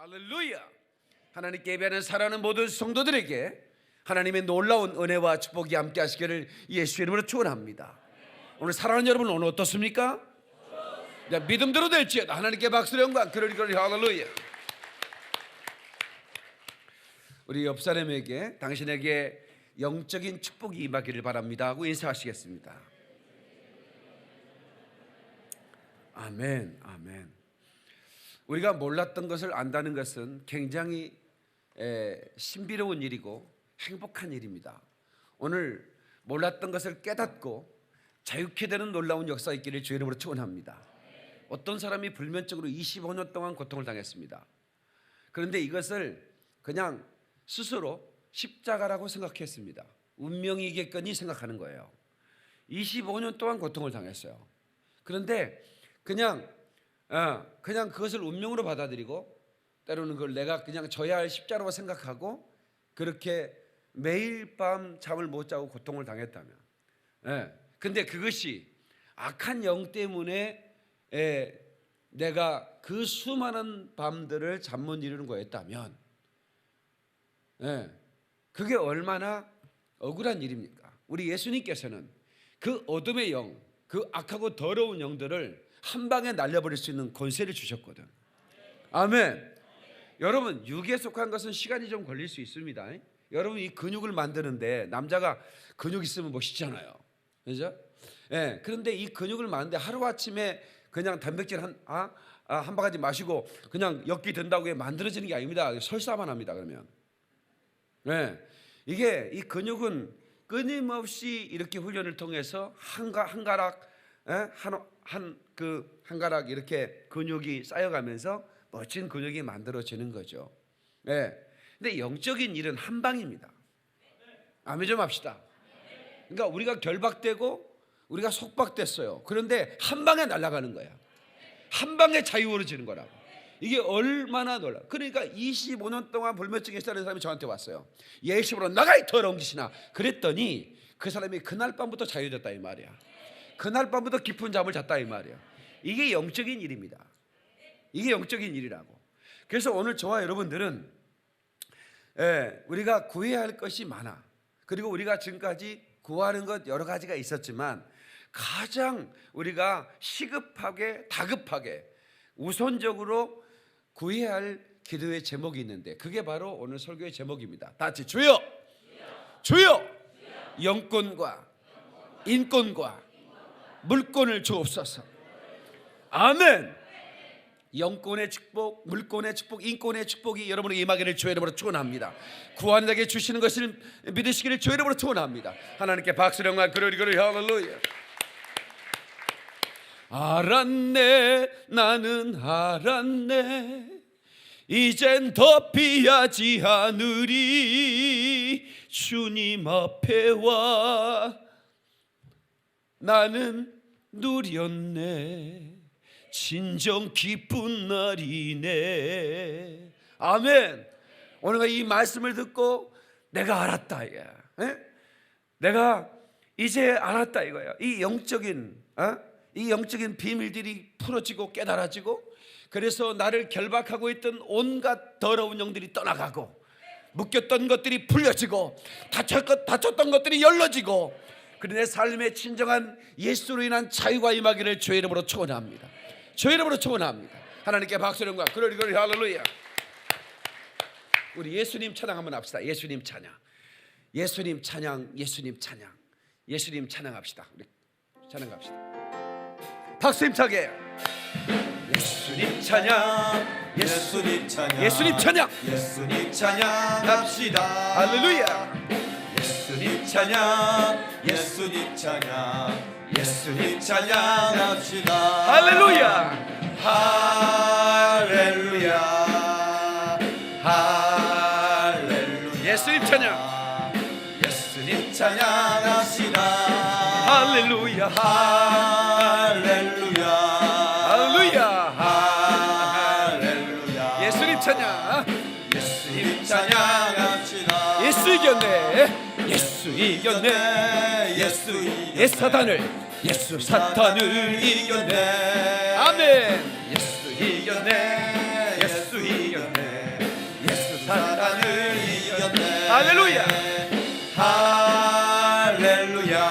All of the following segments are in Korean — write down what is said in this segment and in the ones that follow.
할렐루야. 하나님께 예배하는 사랑하는 모든 성도들에게 하나님의 놀라운 은혜와 축복이 함께 하시기를 예수의 이름으로 축원합니다. 오늘 사랑하는 여러분, 오늘 어떻습니까? 믿음대로 될지어다. 하나님께 박수를 영광. 그러리 할렐루야. 우리 옆 사람에게 당신에게 영적인 축복이 임하기를 바랍니다 하고 인사하시겠습니다. 아멘, 아멘. 우리가 몰랐던 것을 안다는 것은 굉장히 신비로운 일이고 행복한 일입니다. 오늘 몰랐던 것을 깨닫고 자유케 되는 놀라운 역사 있기를 주의 이름으로 축원합니다. 어떤 사람이 불면증으로 25년 동안 고통을 당했습니다. 그런데 이것을 그냥 스스로 십자가라고 생각했습니다. 운명이겠거니 생각하는 거예요. 25년 동안 고통을 당했어요. 그런데 그냥 그것을 운명으로 받아들이고 때로는 그걸 내가 그냥 져야 할 십자가라고 생각하고 그렇게 매일 밤 잠을 못 자고 고통을 당했다면, 근데 그것이 악한 영 때문에 내가 그 수많은 밤들을 잠 못 이루는 거였다면, 그게 얼마나 억울한 일입니까? 우리 예수님께서는 그 어둠의 영, 그 악하고 더러운 영들을 한 방에 날려버릴 수 있는 권세를 주셨거든. 아멘. 여러분, 육에 속한 것은 시간이 좀 걸릴 수 있습니다. 여러분, 이 근육을 만드는데 남자가 근육 있으면 멋있잖아요, 그죠? 그런데 이 근육을 만드는데 하루아침에 그냥 단백질 한 바가지 마시고 그냥 엮기 된다고 만들어지는 게 아닙니다. 설사만 합니다. 그러면 이게 이 근육은 끊임없이 이렇게 훈련을 통해서 한 가락 이렇게 근육이 쌓여가면서 멋진 근육이 만들어지는 거죠. 근데 영적인 일은 한 방입니다. 아멘 좀 합시다. 그러니까 우리가 결박되고 우리가 속박됐어요. 그런데 한 방에 날아가는 거야. 한 방에 자유로워지는 거라고. 이게 얼마나 놀라. 그러니까 25년 동안 불면증에 있다는 사람이 저한테 왔어요. 예수로 나가 이 더러운 짓이나. 그랬더니 그 사람이 그날 밤부터 자유됐다 이 말이야. 그날 밤부터 깊은 잠을 잤다 이 말이야. 이게 영적인 일입니다. 이게 영적인 일이라고. 그래서 오늘 저와 여러분들은 우리가 구해야 할 것이 많아. 그리고 우리가 지금까지 구하는 것 여러 가지가 있었지만 가장 우리가 시급하게 다급하게 우선적으로 구해야 할 기도의 제목이 있는데 그게 바로 오늘 설교의 제목입니다. 다 같이 주여, 주여, 영권과 인권과 물권을 주옵소서. 아멘. 영권의 축복, 물권의 축복, 인권의 축복이 여러분에게 임하기를 주의 이름으로 축원합니다. 구하는 자에게 주시는 것을 믿으시기를 주의 이름으로 축원합니다. 하나님께 박수를 영광 그러리 할렐루야. 알았네, 나는 알았네, 이젠 더 피하지 않으리. 주님 앞에 와 나는 누렸네, 진정 기쁜 날이네. 아멘. 오늘 이 말씀을 듣고 내가 알았다 이거야. 내가 이제 알았다 이거야. 이 영적인 비밀들이 풀어지고 깨달아지고, 그래서 나를 결박하고 있던 온갖 더러운 영들이 떠나가고, 묶였던 것들이 풀려지고, 다쳤던 것들이 열려지고, 그래 내 삶에 진정한 예수로 인한 자유가 임하기를 주의 이름으로 축원합니다. 주의 이름으로 축원합니다. 하나님께 박수를 영광 그러리 할렐루야. 우리 예수님 찬양 한번 합시다. 예수님 찬양, 예수님 찬양, 예수님 찬양, 예수님 찬양합시다. 우리 찬양합시다. 박수 힘차게. 예수님 찬양, 예수님 찬양, 예수님 찬양, 예수님 찬양합시다. 할렐루야. 예수님 찬양, 예수님 찬양, 예수님 찬양합시다. 할렐루야. 할렐루야. 할렐루야. 예수님 찬양, 예수님 찬양합시다. 할렐루야. 할렐루야. 할렐루야. 할렐루야. 예수님 찬양. 예수님 찬양합시다. 예수 이겼네, 예수 이겼네, 예수 이겼네, 예수 사탄을 이겼네. 아멘. 예수 이겼네, 예수 이겼네, 할렐루야. 할렐루야.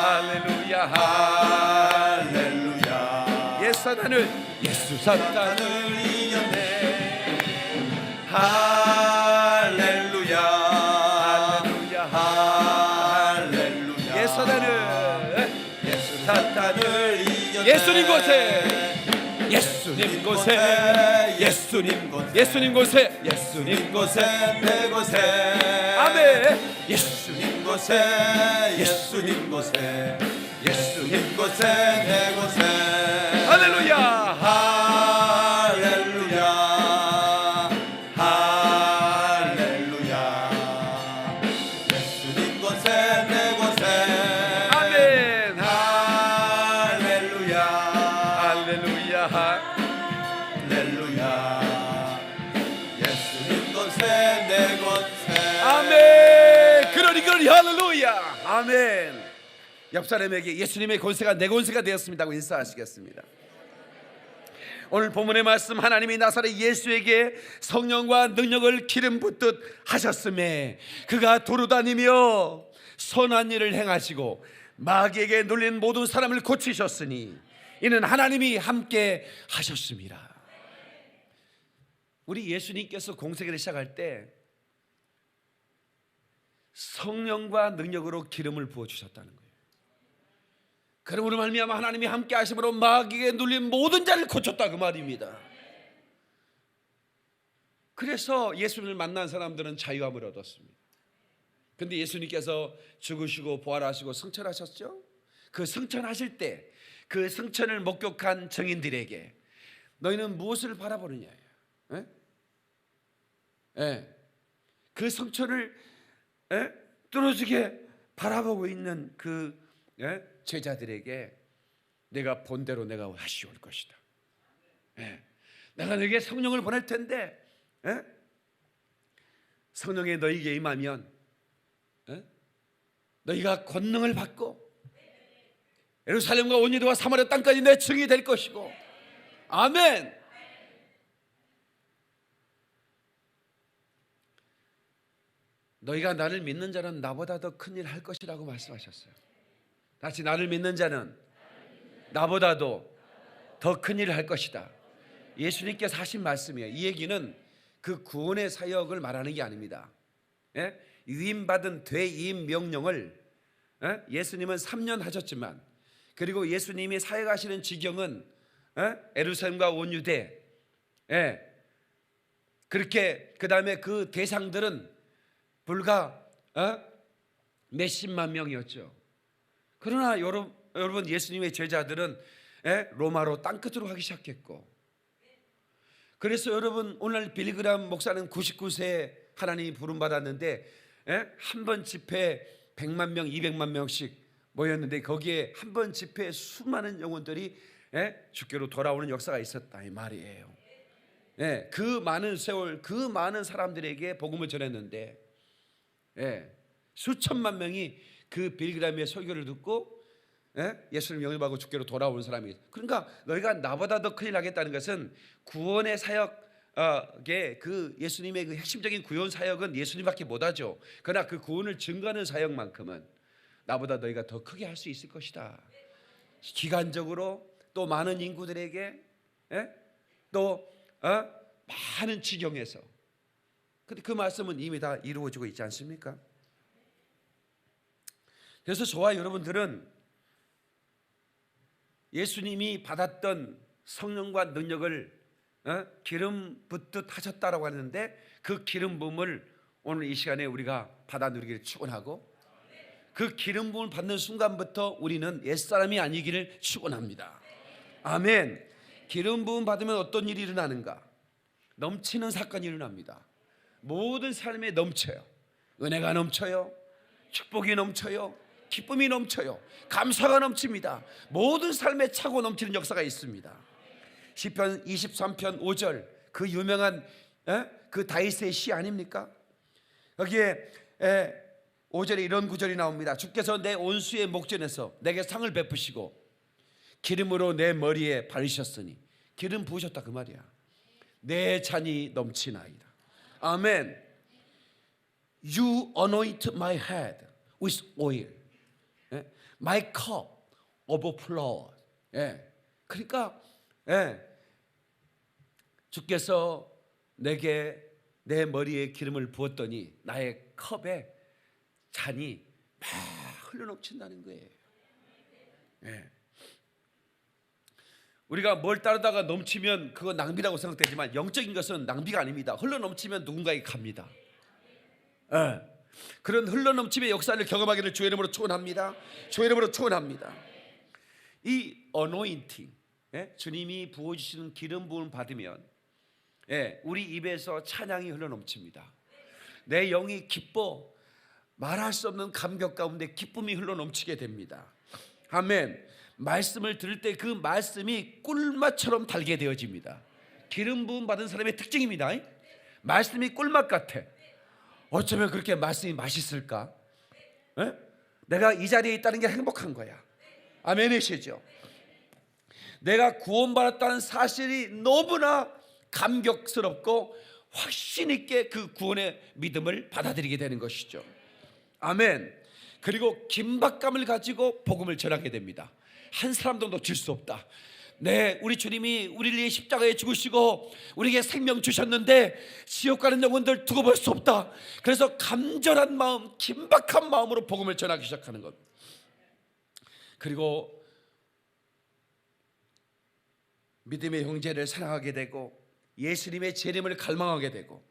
할렐루야. 할렐루야. 예수 사탄을 사탄을 이겼네. 할렐루야. 할렐루야. 할렐루야. 예수 사탄을 사탄을 이겼네. 예수님 곳에 예수님 곳에 예수님 곳에 예수님 곳에 예수님 곳에 내 곳에 아멘. 예수님 곳에 예수님 곳에 예수님 곳에 내 곳에 할렐루야. 할렐루야. 할렐루야. 예수님 곳에 내 곳에 아멘. 할렐루야. 할렐루야. 할렐루야. 예수님 곳에 내 곳에 아멘. 그러니 할렐루야. 아멘. 옆 사람에게 예수님의 권세가 내 권세가 되었습니다고 인사하시겠습니다. 오늘 본문의 말씀, 하나님이 나사렛 예수에게 성령과 능력을 기름 붓듯 하셨음에 그가 두루다니며 선한 일을 행하시고 마귀에게 눌린 모든 사람을 고치셨으니 이는 하나님이 함께 하셨습니다. 우리 예수님께서 공생애를 시작할 때 성령과 능력으로 기름을 부어주셨다는 거예요. 그러므로 말미암아 하나님이 함께 하심으로 마귀에게 눌린 모든 자를 고쳤다 그 말입니다. 그래서 예수님을 만난 사람들은 자유함을 얻었습니다. 그런데 예수님께서 죽으시고 부활하시고 승천하셨죠. 그 승천하실 때 그 승천을 목격한 증인들에게 너희는 무엇을 바라보느냐, 그 승천을 뚫어지게 바라보고 있는 그 제자들에게 내가 본대로 내가 다시 올 것이다. 내가 너에게 성령을 보낼 텐데 성령이 너에게 임하면 너희가 권능을 받고 예루살렘과 온 유대와 사마리아 땅까지 내 증인이 될 것이고 아멘. 너희가 나를 믿는 자는 나보다 더 큰 일 할 것이라고 말씀하셨어요. 다시 나를 믿는 자는 나보다도 더 큰 일을 할 것이다. 예수님께서 하신 말씀이에요. 이 얘기는 그 구원의 사역을 말하는 게 아닙니다. 위임받은 되임 명령을 예수님은 3년 하셨지만 그리고 예수님이 사역하시는 지경은 예루살렘과 온 유대 그렇게 그 다음에 그 대상들은 불과 몇십만 명이었죠. 그러나 여러분 예수님의 제자들은 로마로 땅끝으로 가기 시작했고 그래서 여러분 오늘 빌리그람 목사는 99세에 하나님이 부름받았는데 한 번 집회에 100만 명 200만 명씩 모였는데 거기에 한 번 집회에 수많은 영혼들이 주께로 돌아오는 역사가 있었다 이 말이에요. 그 많은 세월 그 많은 사람들에게 복음을 전했는데 수천만 명이 그 빌그람의 설교를 듣고 예수님 영접하고 주께로 돌아오는 사람이 있어요. 그러니까 너희가 나보다 더 큰일 하겠다는 것은 구원의 사역에 그 예수님의 그 핵심적인 구원 사역은 예수님밖에 못하죠. 그러나 그 구원을 증거하는 사역만큼은 나보다 너희가 더 크게 할 수 있을 것이다. 기간적으로 또 많은 인구들에게 또 많은 지경에서 근데 그 말씀은 이미 다 이루어지고 있지 않습니까? 그래서 저와 여러분들은 예수님이 받았던 성령과 능력을 기름 붓듯 하셨다라고 하는데 그 기름 부음을 오늘 이 시간에 우리가 받아 누리기를 축원하고 그 기름 부음을 받는 순간부터 우리는 옛사람이 아니기를 축원합니다. 아멘. 기름 부음 받으면 어떤 일이 일어나는가? 넘치는 사건이 일어납니다. 모든 삶에 넘쳐요. 은혜가 넘쳐요. 축복이 넘쳐요. 기쁨이 넘쳐요. 감사가 넘칩니다. 모든 삶에 차고 넘치는 역사가 있습니다. 시편 23편 5절 그 유명한 그 다윗의 시 아닙니까? 거기에 5절에 이런 구절이 나옵니다. 주께서 내 온수의 목전에서 내게 상을 베푸시고 기름으로 내 머리에 바르셨으니 기름 부으셨다 그 말이야. 내 잔이 넘치나이다. 아멘. You anoint my head with oil. 예? My cup overflows. 예. 그러니까 주께서 내게 내 머리에 기름을 부었더니 나의 컵에 잔이 막 흘러넘친다는 거예요. 예. 우리가 뭘 따르다가 넘치면 그거 낭비라고 생각되지만 영적인 것은 낭비가 아닙니다. 흘러넘치면 누군가에게 갑니다. 예. 그런 흘러넘침의 역사를 경험하기를 주의 이름으로 축원합니다. 주의 이름으로 축원합니다. 이 어노인팅, 주님이 부어주시는 기름 부음 받으면 우리 입에서 찬양이 흘러넘칩니다. 내 영이 기뻐 말할 수 없는 감격 가운데 기쁨이 흘러넘치게 됩니다. 아멘. 말씀을 들을 때 그 말씀이 꿀맛처럼 달게 되어집니다. 기름 부음 받은 사람의 특징입니다. 말씀이 꿀맛 같아. 어쩌면 그렇게 말씀이 맛있을까? 내가 이 자리에 있다는 게 행복한 거야. 아멘이시죠? 내가 구원받았다는 사실이 너무나 감격스럽고 확신 있게 그 구원의 믿음을 받아들이게 되는 것이죠. 아멘. 그리고 긴박감을 가지고 복음을 전하게 됩니다. 한 사람도 놓칠 수 없다. 우리 주님이 우리를 위해 십자가에 죽으시고 우리에게 생명 주셨는데 지옥 가는 영혼들 두고 볼 수 없다. 그래서 간절한 마음, 긴박한 마음으로 복음을 전하기 시작하는 것. 그리고 믿음의 형제를 사랑하게 되고 예수님의 재림을 갈망하게 되고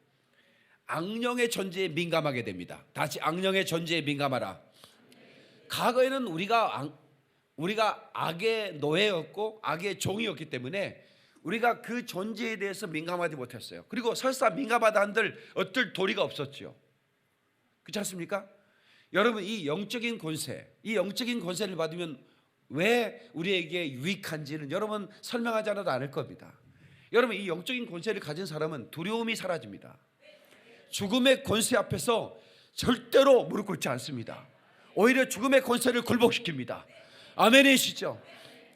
악령의 존재에 민감하게 됩니다. 다시 악령의 존재에 민감하라. 과거에는 우리가 악의 노예였고 악의 종이었기 때문에 우리가 그 존재에 대해서 민감하지 못했어요. 그리고 설사 민감하다 한들 어떨 도리가 없었죠. 그렇지 않습니까? 여러분, 이 영적인 권세를 받으면 왜 우리에게 유익한지는 여러분 설명하지 않아도 않을 겁니다. 여러분, 이 영적인 권세를 가진 사람은 두려움이 사라집니다. 죽음의 권세 앞에서 절대로 무릎 꿇지 않습니다. 오히려 죽음의 권세를 굴복시킵니다. 아멘이시죠?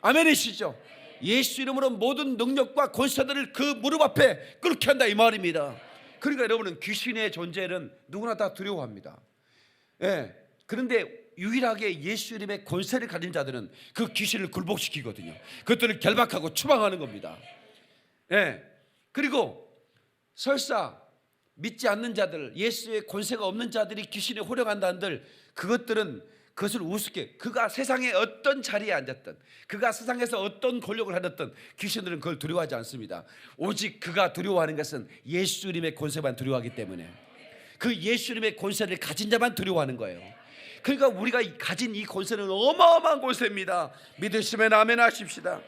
아멘이시죠? 예수 이름으로 모든 능력과 권세들을 그 무릎 앞에 꿇게 한다 이 말입니다. 그러니까 여러분은 귀신의 존재는 누구나 다 두려워합니다. 그런데 유일하게 예수 이름의 권세를 가진 자들은 그 귀신을 굴복시키거든요. 그것들을 결박하고 추방하는 겁니다. 그리고 설사 믿지 않는 자들, 예수의 권세가 없는 자들이 귀신에 호령한다 한들 그것을 우습게, 그가 세상에 어떤 자리에 앉았든 그가 세상에서 어떤 권력을 하든 귀신들은 그걸 두려워하지 않습니다. 오직 그가 두려워하는 것은 예수 이름의 권세만 두려워하기 때문에 그 예수 이름의 권세를 가진 자만 두려워하는 거예요. 그러니까 우리가 가진 이 권세는 어마어마한 권세입니다. 믿으시면 아멘 하십시다.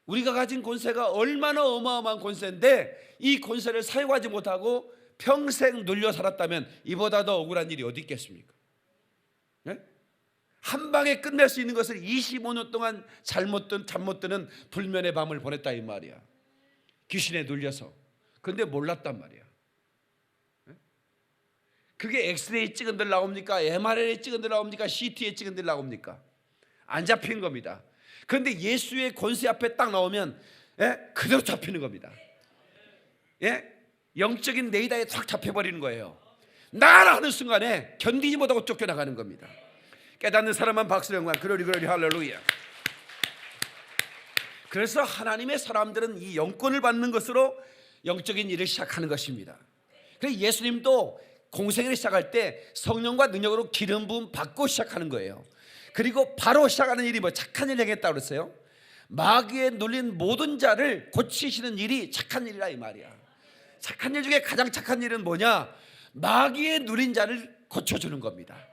우리가 가진 권세가 얼마나 어마어마한 권세인데 이 권세를 사용하지 못하고 평생 눌려 살았다면 이보다 더 억울한 일이 어디 있겠습니까? 한 방에 끝낼 수 있는 것을 25년 동안 잠 못 드는 불면의 밤을 보냈다 이 말이야. 귀신에 눌려서. 그런데 몰랐단 말이야. 그게 엑스레이 찍은 데 나옵니까? MRI 찍은 데 나옵니까? CT에 찍은 데 나옵니까? 안 잡힌 겁니다. 그런데 예수의 권세 앞에 딱 나오면 그대로 잡히는 겁니다. 영적인 레이더에 탁 잡혀버리는 거예요. 나라 하는 순간에 견디지 못하고 쫓겨나가는 겁니다. 깨닫는 사람만 박수를 영광. 그러리 할렐루야. 그래서 하나님의 사람들은 이 영권을 받는 것으로 영적인 일을 시작하는 것입니다. 그래서 예수님도 공생애를 시작할 때 성령과 능력으로 기름 부음 받고 시작하는 거예요. 그리고 바로 시작하는 일이 착한 일을 행했다고 그랬어요. 마귀에 눌린 모든 자를 고치시는 일이 착한 일이라 이 말이야. 착한 일 중에 가장 착한 일은 뭐냐? 마귀에 눌린 자를 고쳐주는 겁니다.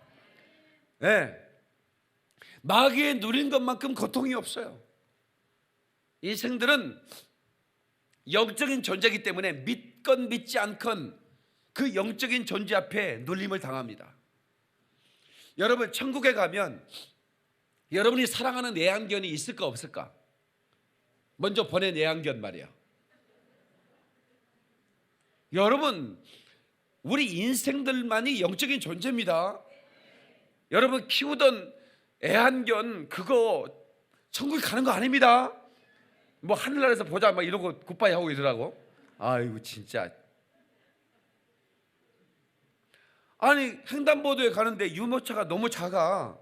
마귀에 눌린 것만큼 고통이 없어요. 인생들은 영적인 존재이기 때문에 믿건 믿지 않건 그 영적인 존재 앞에 눌림을 당합니다. 여러분, 천국에 가면 여러분이 사랑하는 애완견이 있을까 없을까? 먼저 보낸 애완견 말이야. 여러분, 우리 인생들만이 영적인 존재입니다. 여러분 키우던 애완견 그거 천국에 가는 거 아닙니다. 뭐 하늘나라에서 보자 막 이러고 굿바이 하고 이러라고. 아이고 진짜. 아니 횡단보도에 가는데 유모차가 너무 작아.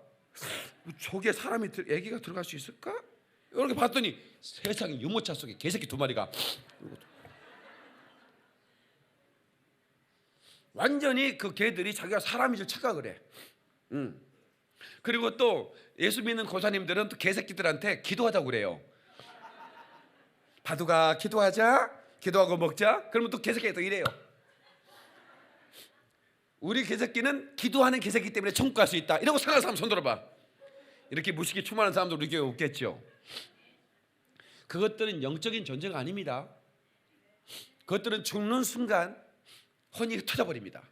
저게 사람이 애기가 들어갈 수 있을까? 이렇게 봤더니 세상에 유모차 속에 개새끼 2마리가 완전히 그 개들이 자기가 사람인 줄 착각을 해. 그리고 또 예수 믿는 고사님들은 또 개새끼들한테 기도하자고 그래요. 바둑아 기도하자, 기도하고 먹자. 그러면 또 개새끼가 또 이래요. 우리 개새끼는 기도하는 개새끼 때문에 천국 갈 수 있다 이러고 생각하는 사람 손 들어봐. 이렇게 무식이 충만한 사람도 우리 교회에 없겠죠. 그것들은 영적인 존재가 아닙니다. 그것들은 죽는 순간 혼이 흩어져버립니다.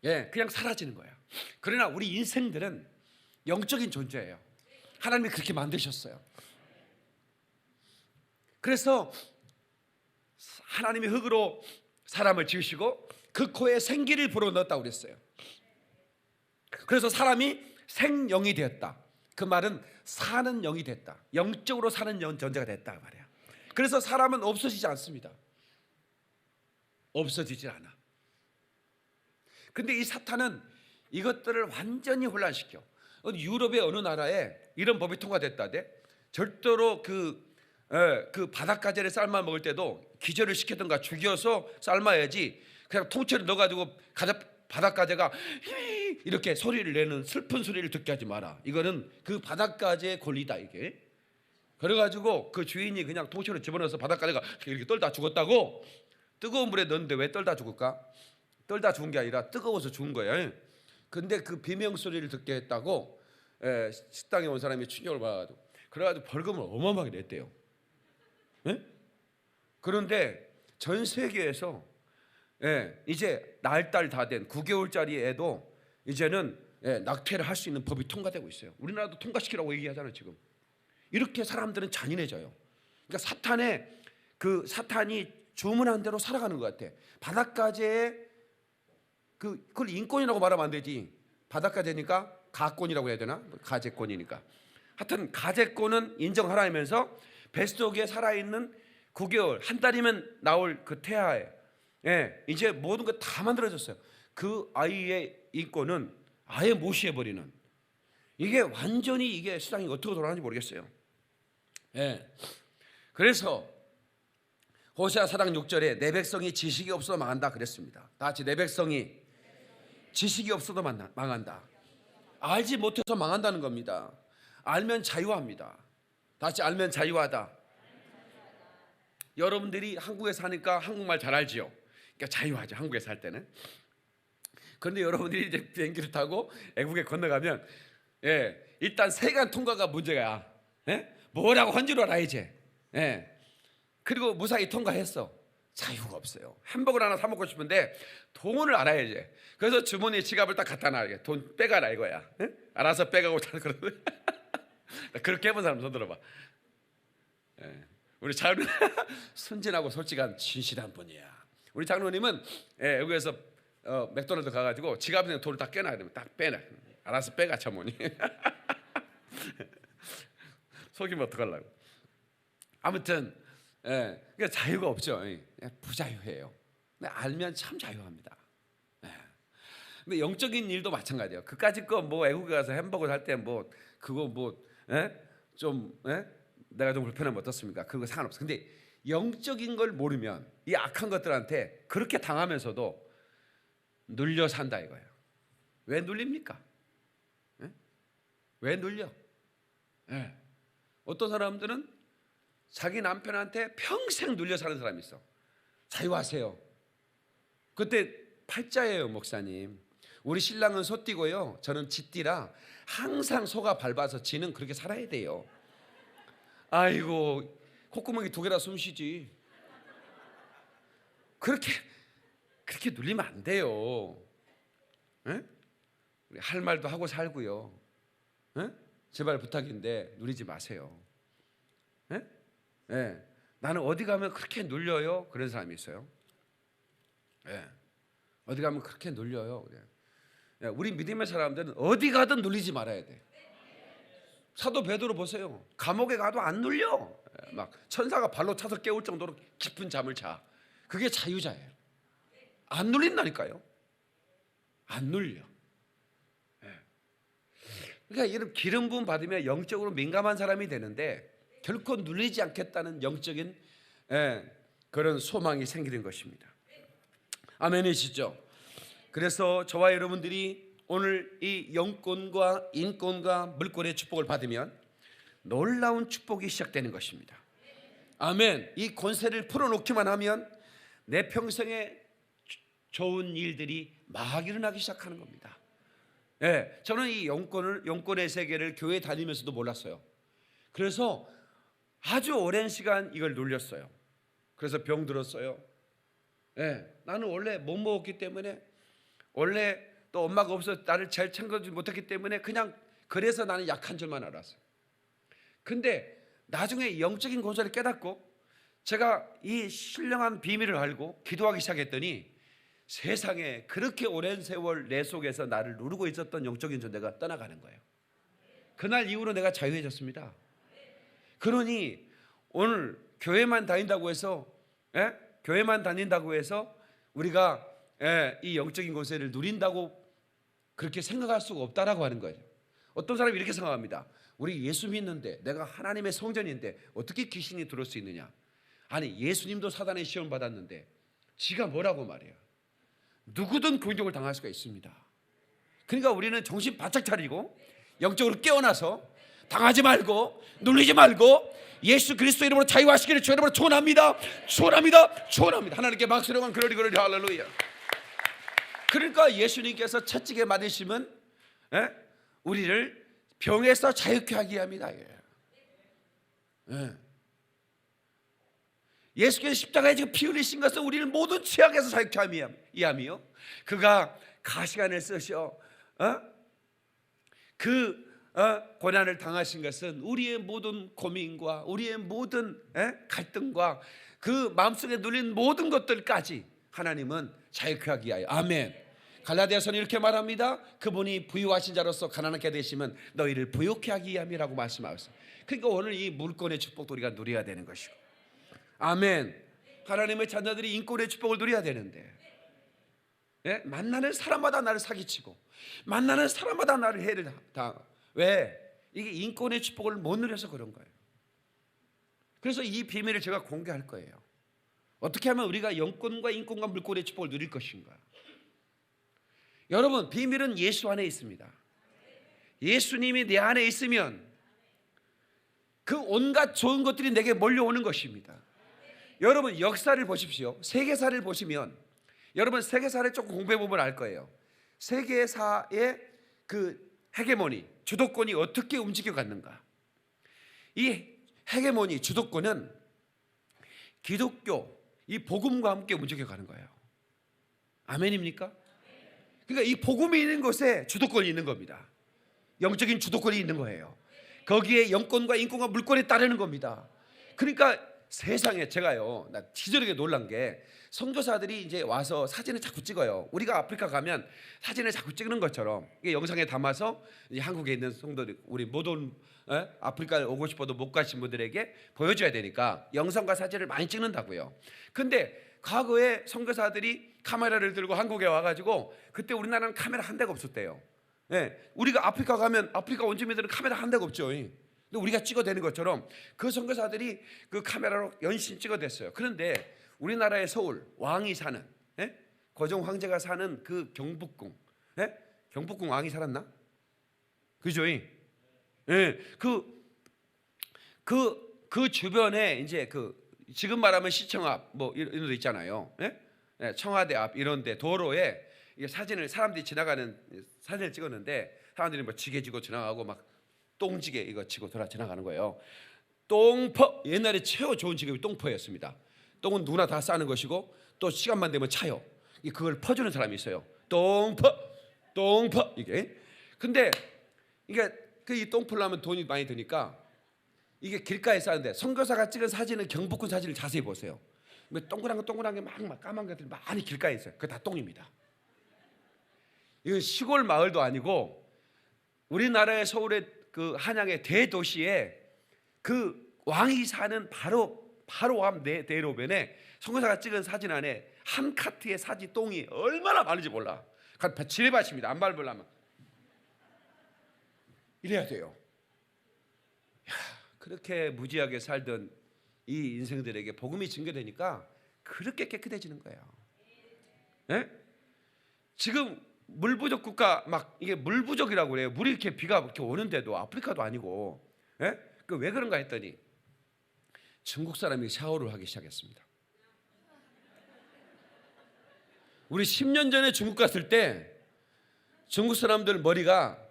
예, 그냥 사라지는 거예요. 그러나 우리 인생들은 영적인 존재예요. 하나님이 그렇게 만드셨어요. 그래서 하나님이 흙으로 사람을 지으시고 그 코에 생기를 불어넣었다고 그랬어요. 그래서 사람이 생영이 되었다. 그 말은 사는 영이 됐다. 영적으로 사는 존재가 됐다 말이야. 그래서 사람은 없어지지 않습니다. 없어지지 않아. 근데 이 사탄은 이것들을 완전히 혼란시켜. 유럽의 어느 나라에 이런 법이 통과됐다대. 절대로 그 바닷가재를 삶아 먹을 때도 기절을 시키든가 죽여서 삶아야지 그냥 통째로 넣어가지고 바닷가재가 이렇게 소리를 내는 슬픈 소리를 듣게 하지 마라. 이거는 그 바닷가재의 권리다 이게. 그래가지고 그 주인이 그냥 통째로 집어넣어서 바닷가재가 이렇게 떨다 죽었다고. 뜨거운 물에 넣었는데 왜 떨다 죽을까? 떨다 죽은 게 아니라 뜨거워서 죽은 거예요. 근데 그 비명 소리를 듣게 했다고 식당에 온 사람이 충격을 받아가지고 그래가지고 벌금을 어마어마하게 냈대요. 그런데 전 세계에서 이제 날달 다 된 9개월짜리 애도 이제는 낙태를 할 수 있는 법이 통과되고 있어요. 우리나라도 통과시키라고 얘기하잖아요 지금. 이렇게 사람들은 잔인해져요. 그러니까 사탄이 주문한 대로 살아가는 것 같아. 바닷가재에 그걸 인권이라고 말하면 안 되지. 바닷가재니까 가권이라고 해야 되나? 가재권이니까. 하여튼 가재권은 인정하라면서 뱃속에 살아있는 9개월 한 달이면 나올 그 태아에 이제 모든 거 다 만들어졌어요. 그 아이의 인권은 아예 무시해버리는. 이게 완전히 이게 세상이 어떻게 돌아가는지 모르겠어요. 그래서 호세아 4장 6절에 내 백성이 지식이 없어도 망한다 그랬습니다. 다 같이 내 백성이 지식이 없어도 망한다. 알지 못해서 망한다는 겁니다. 알면 자유합니다. 다시 알면 자유하다. 여러분들이 한국에 사니까 한국말 잘 알지요. 그러니까 자유하죠. 한국에 살 때는. 그런데 여러분들이 이제 비행기를 타고 애국에 건너가면 일단 세관 통과가 문제야. 뭐라고 한 줄 알아 이제. 그리고 무사히 통과했어. 자유가 없어요. 햄버거 하나 사 먹고 싶은데 돈을 알아야지. 그래서 주머니에 지갑을 딱 갖다 놔. 돈 빼가라 이거야. 알아서 빼가고 그러는데 그렇게 해본 사람 손 들어봐. 우리 장로님 순진하고 솔직한 진실한 분이야. 우리 장로님은 여기에서 맥도날드 가가지고 지갑에 돈을 딱 깨놔야 되면 딱 빼놔. 알아서 빼가 주머니. 속이면 어떡하려고. 아무튼 그러니까 자유가 없죠. 부자유해요. 근데 알면 참 자유합니다. 근데 영적인 일도 마찬가지예요. 그까짓 거 뭐 애국에 가서 햄버거 살 때 뭐 그거 좀 내가 좀 불편하면 어떻습니까? 그거 상관없어. 근데 영적인 걸 모르면 이 악한 것들한테 그렇게 당하면서도 눌려 산다 이거예요. 왜 눌립니까? 왜 눌려? 어떤 사람들은 자기 남편한테 평생 눌려 사는 사람이 있어. 자유하세요. 그때 팔자예요, 목사님. 우리 신랑은 소띠고요, 저는 쥐띠라 항상 소가 밟아서 지는 그렇게 살아야 돼요. 아이고, 콧구멍이 2개라 숨쉬지. 그렇게 눌리면 안 돼요. 우리 할 말도 하고 살고요. 제발 부탁인데 누리지 마세요. 나는 어디 가면 그렇게 눌려요. 그런 사람이 있어요. 어디 가면 그렇게 눌려요. 그래. 우리 믿음의 사람들은 어디 가든 눌리지 말아야 돼. 사도 베드로 보세요. 감옥에 가도 안 눌려. 막 천사가 발로 차서 깨울 정도로 깊은 잠을 자. 그게 자유자예요. 안 눌린다니까요. 안 눌려. 그러니까 이런 기름 부음 받으면 영적으로 민감한 사람이 되는데 결코 눌리지 않겠다는 영적인 그런 소망이 생기는 것입니다. 아멘이시죠? 그래서 저와 여러분들이 오늘 이 영권과 인권과 물권의 축복을 받으면 놀라운 축복이 시작되는 것입니다. 아멘. 이 권세를 풀어놓기만 하면 내 평생에 좋은 일들이 막 일어나기 시작하는 겁니다. 저는 이 영권의 세계를 교회 다니면서도 몰랐어요. 그래서 아주 오랜 시간 이걸 눌렸어요. 그래서 병 들었어요. 나는 원래 못 먹었기 때문에, 원래 또 엄마가 없어서 나를 잘 챙겨주지 못했기 때문에 그냥 그래서 나는 약한 줄만 알았어요. 근데 나중에 영적인 권세를 깨닫고 제가 이 신령한 비밀을 알고 기도하기 시작했더니 세상에 그렇게 오랜 세월 내 속에서 나를 누르고 있었던 영적인 존재가 떠나가는 거예요. 그날 이후로 내가 자유해졌습니다. 그러니 오늘 교회만 다닌다고 해서 우리가 이 영적인 권세를 누린다고 그렇게 생각할 수가 없다라고 하는 거예요. 어떤 사람이 이렇게 생각합니다. 우리 예수 믿는데, 내가 하나님의 성전인데 어떻게 귀신이 들어올 수 있느냐. 아니, 예수님도 사단의 시험 받았는데 지가 뭐라고 말해요. 누구든 공격을 당할 수가 있습니다. 그러니까 우리는 정신 바짝 차리고 영적으로 깨어나서 당하지 말고 눌리지 말고 예수 그리스도 이름으로 자유하시기를 주 이름으로 축원합니다. 축원합니다. 축원합니다. 하나님께 박수로만 그러리 할렐루야. 그러니까 예수님께서 채찍에 맞으시면 우리를 병에서 자유케 하게 합니다. 예수께서 십자가에 지금 피 흘리신 것은 우리를 모든 죄악에서 자유케 함이요, 그가 가시관을 쓰셔 고난을 당하신 것은 우리의 모든 고민과 우리의 모든 갈등과 그 마음속에 눌린 모든 것들까지 하나님은 자유케 하기 위하여. 아멘. 갈라디아서는 이렇게 말합니다. 그분이 부유하신 자로서 가난하게 되시면 너희를 부유케 하기 위함이라고 말씀하셨어요. 그러니까 오늘 이 물권의 축복도 우리가 누려야 되는 것이고, 아멘. 하나님의 자녀들이 인권의 축복을 누려야 되는데 만나는 사람마다 나를 사기치고 만나는 사람마다 나를 해를 당. 왜? 이게 인권의 축복을 못 누려서 그런 거예요. 그래서 이 비밀을 제가 공개할 거예요. 어떻게 하면 우리가 영권과 인권과 물권의 축복을 누릴 것인가. 여러분, 비밀은 예수 안에 있습니다. 예수님이 내 안에 있으면 그 온갖 좋은 것들이 내게 몰려오는 것입니다. 여러분, 역사를 보십시오. 세계사를 보시면 여러분 세계사를 조금 공부해보면 알 거예요. 세계사의 그 헤게모니, 주도권이 어떻게 움직여갔는가. 이 헤게모니, 주도권은 기독교, 이 복음과 함께 움직여가는 거예요. 아멘입니까? 그러니까 이 복음이 있는 곳에 주도권이 있는 겁니다. 영적인 주도권이 있는 거예요. 거기에 영권과 인권과 물권에 따르는 겁니다. 그러니까 세상에 제가요, 나 지저하게 놀란 게 선교사들이 이제 와서 사진을 자꾸 찍어요. 우리가 아프리카 가면 사진을 자꾸 찍는 것처럼 이게 영상에 담아서 한국에 있는 성도들, 우리 모든 아프리카에 오고 싶어도 못 가신 분들에게 보여줘야 되니까 영상과 사진을 많이 찍는다고요. 근데 과거에 선교사들이 카메라를 들고 한국에 와가지고 그때 우리나라는 카메라 한 대가 없었대요. 우리가 아프리카 가면 아프리카 원주민들은 카메라 한 대가 없죠. 근데 우리가 찍어대는 것처럼 그 선교사들이 그 카메라로 연신 찍어댔어요. 그런데 우리나라의 서울 왕이 사는 고종 황제가 사는 그 경복궁, 경복궁 왕이 살았나? 그죠? 그 주변에 이제 지금 말하면 시청 앞 뭐 이런 데 있잖아요. 청와대 앞 이런데 도로에 사진을 사람들이 지나가는 사진을 찍었는데 사람들이 뭐 지게 지고 지나가고 막 똥지게 이거 지고 돌아 지나가는 거예요. 똥퍼, 옛날에 최고 좋은 직업이 똥퍼였습니다. 똥은 누구나 다 싸는 것이고 또 시간만 되면 차요. 그걸 퍼주는 사람이 있어요. 똥퍼 이게. 근데 이게 이 똥퍼를 하면 돈이 많이 드니까 이게 길가에 싸는데 선교사가 찍은 사진은 경복궁 사진을 자세히 보세요. 동그란 게 막 까만 것들이 많이 길가에 있어요. 그게 다 똥입니다. 이건 시골 마을도 아니고 우리나라의 서울의 그 한양의 대도시에 그 왕이 사는 바로 앞 대로변에 선교사가 찍은 사진 안에 한 카트의 사지 똥이 얼마나 많은지 몰라. 지뢰밭입니다. 안 밟으려면 이래야 돼요. 야, 그렇게 무지하게 살던 이 인생들에게 복음이 증거되니까 그렇게 깨끗해지는 거예요. 예? 지금 물 부족 국가 막 이게 물 부족이라고 그래요. 물이 이렇게 비가 이렇게 오는데도 아프리카도 아니고, 예? 그 왜 그런가 했더니 중국 사람이 샤워를 하기 시작했습니다. 우리 10년 전에 중국 갔을 때 중국 사람들 머리가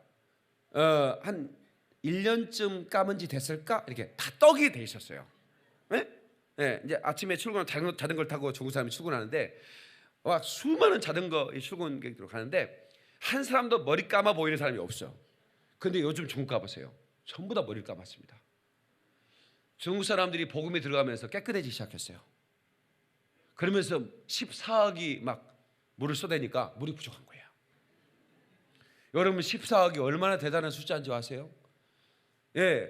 한 1년쯤 감은 지 됐을까? 이렇게 다 떡이 돼 있었어요. 예? 예, 이제 아침에 출근 자전거를 타고 중국 사람이 출근하는데 와 수많은 자전거 출근객들 가는데 한 사람도 머리 감아 보이는 사람이 없어. 근데 요즘 중국 가보세요. 전부 다 머리를 감았습니다. 중국 사람들이 복음이 들어가면서 깨끗해지기 시작했어요. 그러면서 14억이 막 물을 쏟아내니까 물이 부족한 거예요. 여러분 14억이 얼마나 대단한 숫자인지 아세요? 예,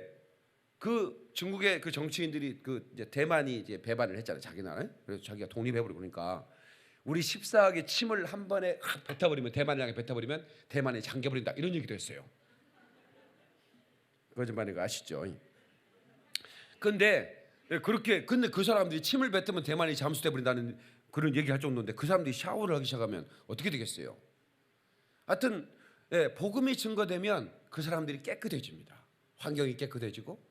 그 중국의 그 정치인들이 그 이제 대만이 이제 배반을 했잖아요, 자기 나라에. 그래서 자기가 독립해버리고 그러니까 우리 14억의 침을 한 번에 뱉어버리면 대만을 향해 뱉어버리면 대만이 잠겨버린다 이런 얘기도 했어요. 거짓말인 거 아시죠? 근데 그 사람들이 침을 뱉으면 대만이 잠수돼 버린다는 그런 얘기할 정도인데 그 사람들이 샤워를 하기 시작하면 어떻게 되겠어요? 하여튼 복음이 증거되면 그 사람들이 깨끗해집니다. 환경이 깨끗해지고.